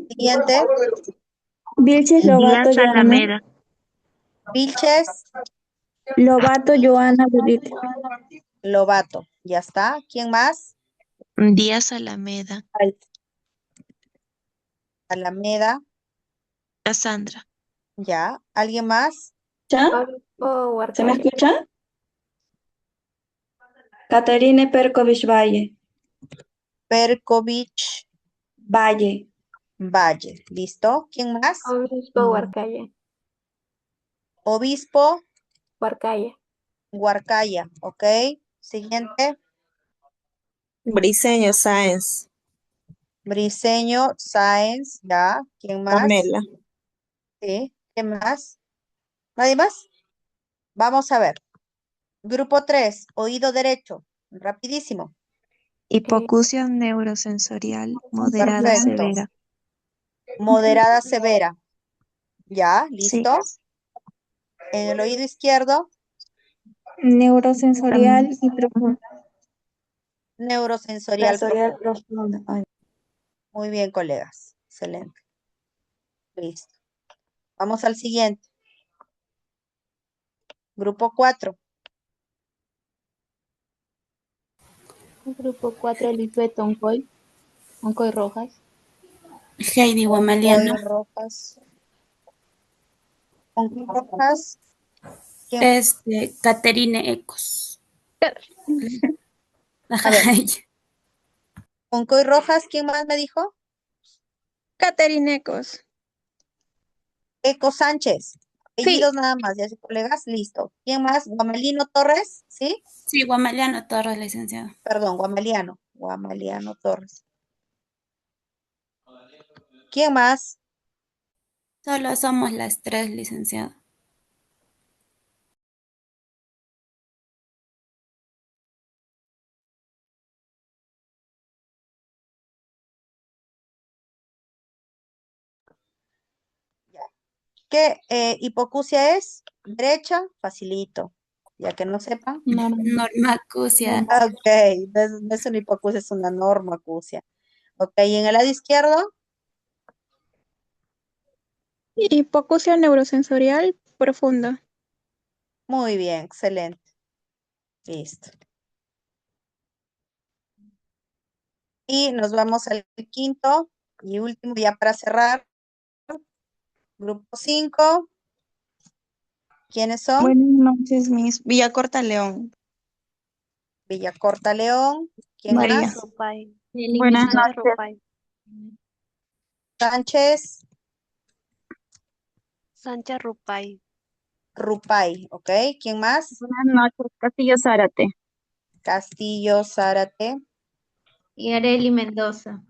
Siguiente. Vilches Lobato Díaz Joana. Alameda. Vilches Lobato Joana Judith. Lobato. Ya está. ¿Quién más? Díaz Alameda. Alameda. Cassandra. Ya. ¿Alguien más? ¿Ya? Oh, ¿Se me Huarcaya. escucha? Caterine Perkovich Valle. Perkovich Valle. Valle. ¿Listo? ¿Quién más? Obispo Huarcaya. Obispo Huarcaya. Huarcaya. Ok. Siguiente. Briseño Sáenz. Briseño Sáenz. Ya. ¿Quién más? Pamela. Sí. ¿Quién más? ¿Nadie más? Vamos a ver. Grupo 3, oído derecho. Rapidísimo. Hipoacusia neurosensorial moderada Perfecto. severa. Moderada severa. Ya, Sí. listo. En el oído izquierdo, Neurosensorial y profunda. neurosensorial Sensorial profundo. profunda. Ay. Muy bien, colegas. Excelente. Listo. Vamos al siguiente. Grupo 4. Grupo 4, Lisbeth Oncoy. Oncoy Rojas. Heidi Guamaliano. Oncoy Rojas. Oncoy Rojas. ¿Quién? Caterine Ecos. A ver. Oncoy Rojas, ¿quién más me dijo? Caterine Ecos. Eco Sánchez. Apellidos nada más, ya sé, colegas, listo. ¿Quién más? Guamalino Torres, ¿sí? Sí, Guamaliano Torres, licenciado. Perdón, Guamaliano. Guamaliano Torres. ¿Quién más? Solo somos las tres, licenciado. Ya. ¿Qué hipoacusia es? Derecha, facilito. Ya que no sepan. Normacusia. Ok, no es una hipoacusia, es una normacusia. Ok, ¿y en el lado izquierdo? Hipoacusia neurosensorial profunda. Muy bien, excelente. Listo. Y nos vamos al quinto y último ya para cerrar. Grupo 5. ¿Quiénes son? Buenas noches, Miss. Villacorta León. Villacorta León. ¿Quién María. más? Buenas Sánchez noches. Rupay. Sánchez Sánchez Rupay. Rupay, ¿ok? ¿Quién más? Buenas noches, Castillo Zárate. Castillo Zárate. Y Areli Mendoza.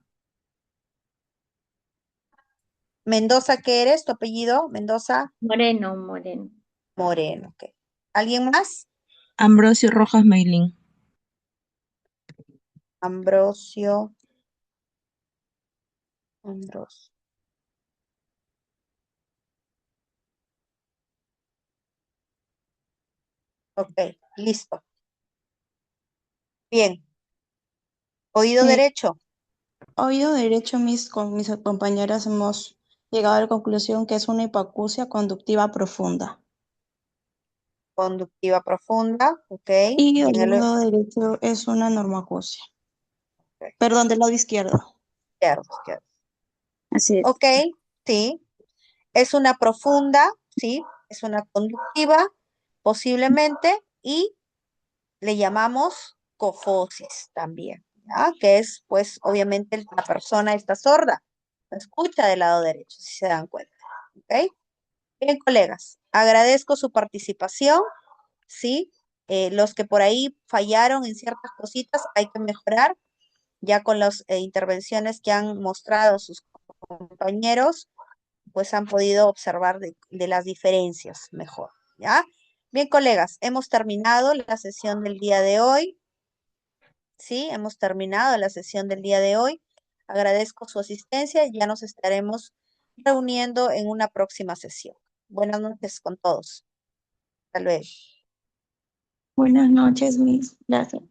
Mendoza, ¿qué eres? ¿Tu apellido? Mendoza Moreno. Moreno, ok. ¿Alguien más? Ambrosio Rojas Meilín. Ambrosio. Ok, listo. Bien. Oído derecho. Oído derecho, con mis compañeras hemos llegado a la conclusión que es una hipoacusia conductiva profunda. Conductiva profunda, ok. Y En el el lado derecho es una normacusia. Ok. Perdón, del lado izquierdo. izquierdo. Así es. Ok, sí. Es una profunda, sí. Es una conductiva, posiblemente, y le llamamos cofosis también, ¿ya? Que es, pues, obviamente la persona está sorda, no escucha del lado derecho, si se dan cuenta, ¿ok? Bien, colegas, agradezco su participación, ¿sí? Los que por ahí fallaron en ciertas cositas, hay que mejorar, ya con las intervenciones que han mostrado sus compañeros, pues han podido observar de las diferencias mejor, ¿ya? Bien, colegas, hemos terminado la sesión del día de hoy. Sí, hemos terminado la sesión del día de hoy. Agradezco su asistencia y ya nos estaremos reuniendo en una próxima sesión. Buenas noches con todos. Hasta luego. Buenas noches, Miss. Gracias.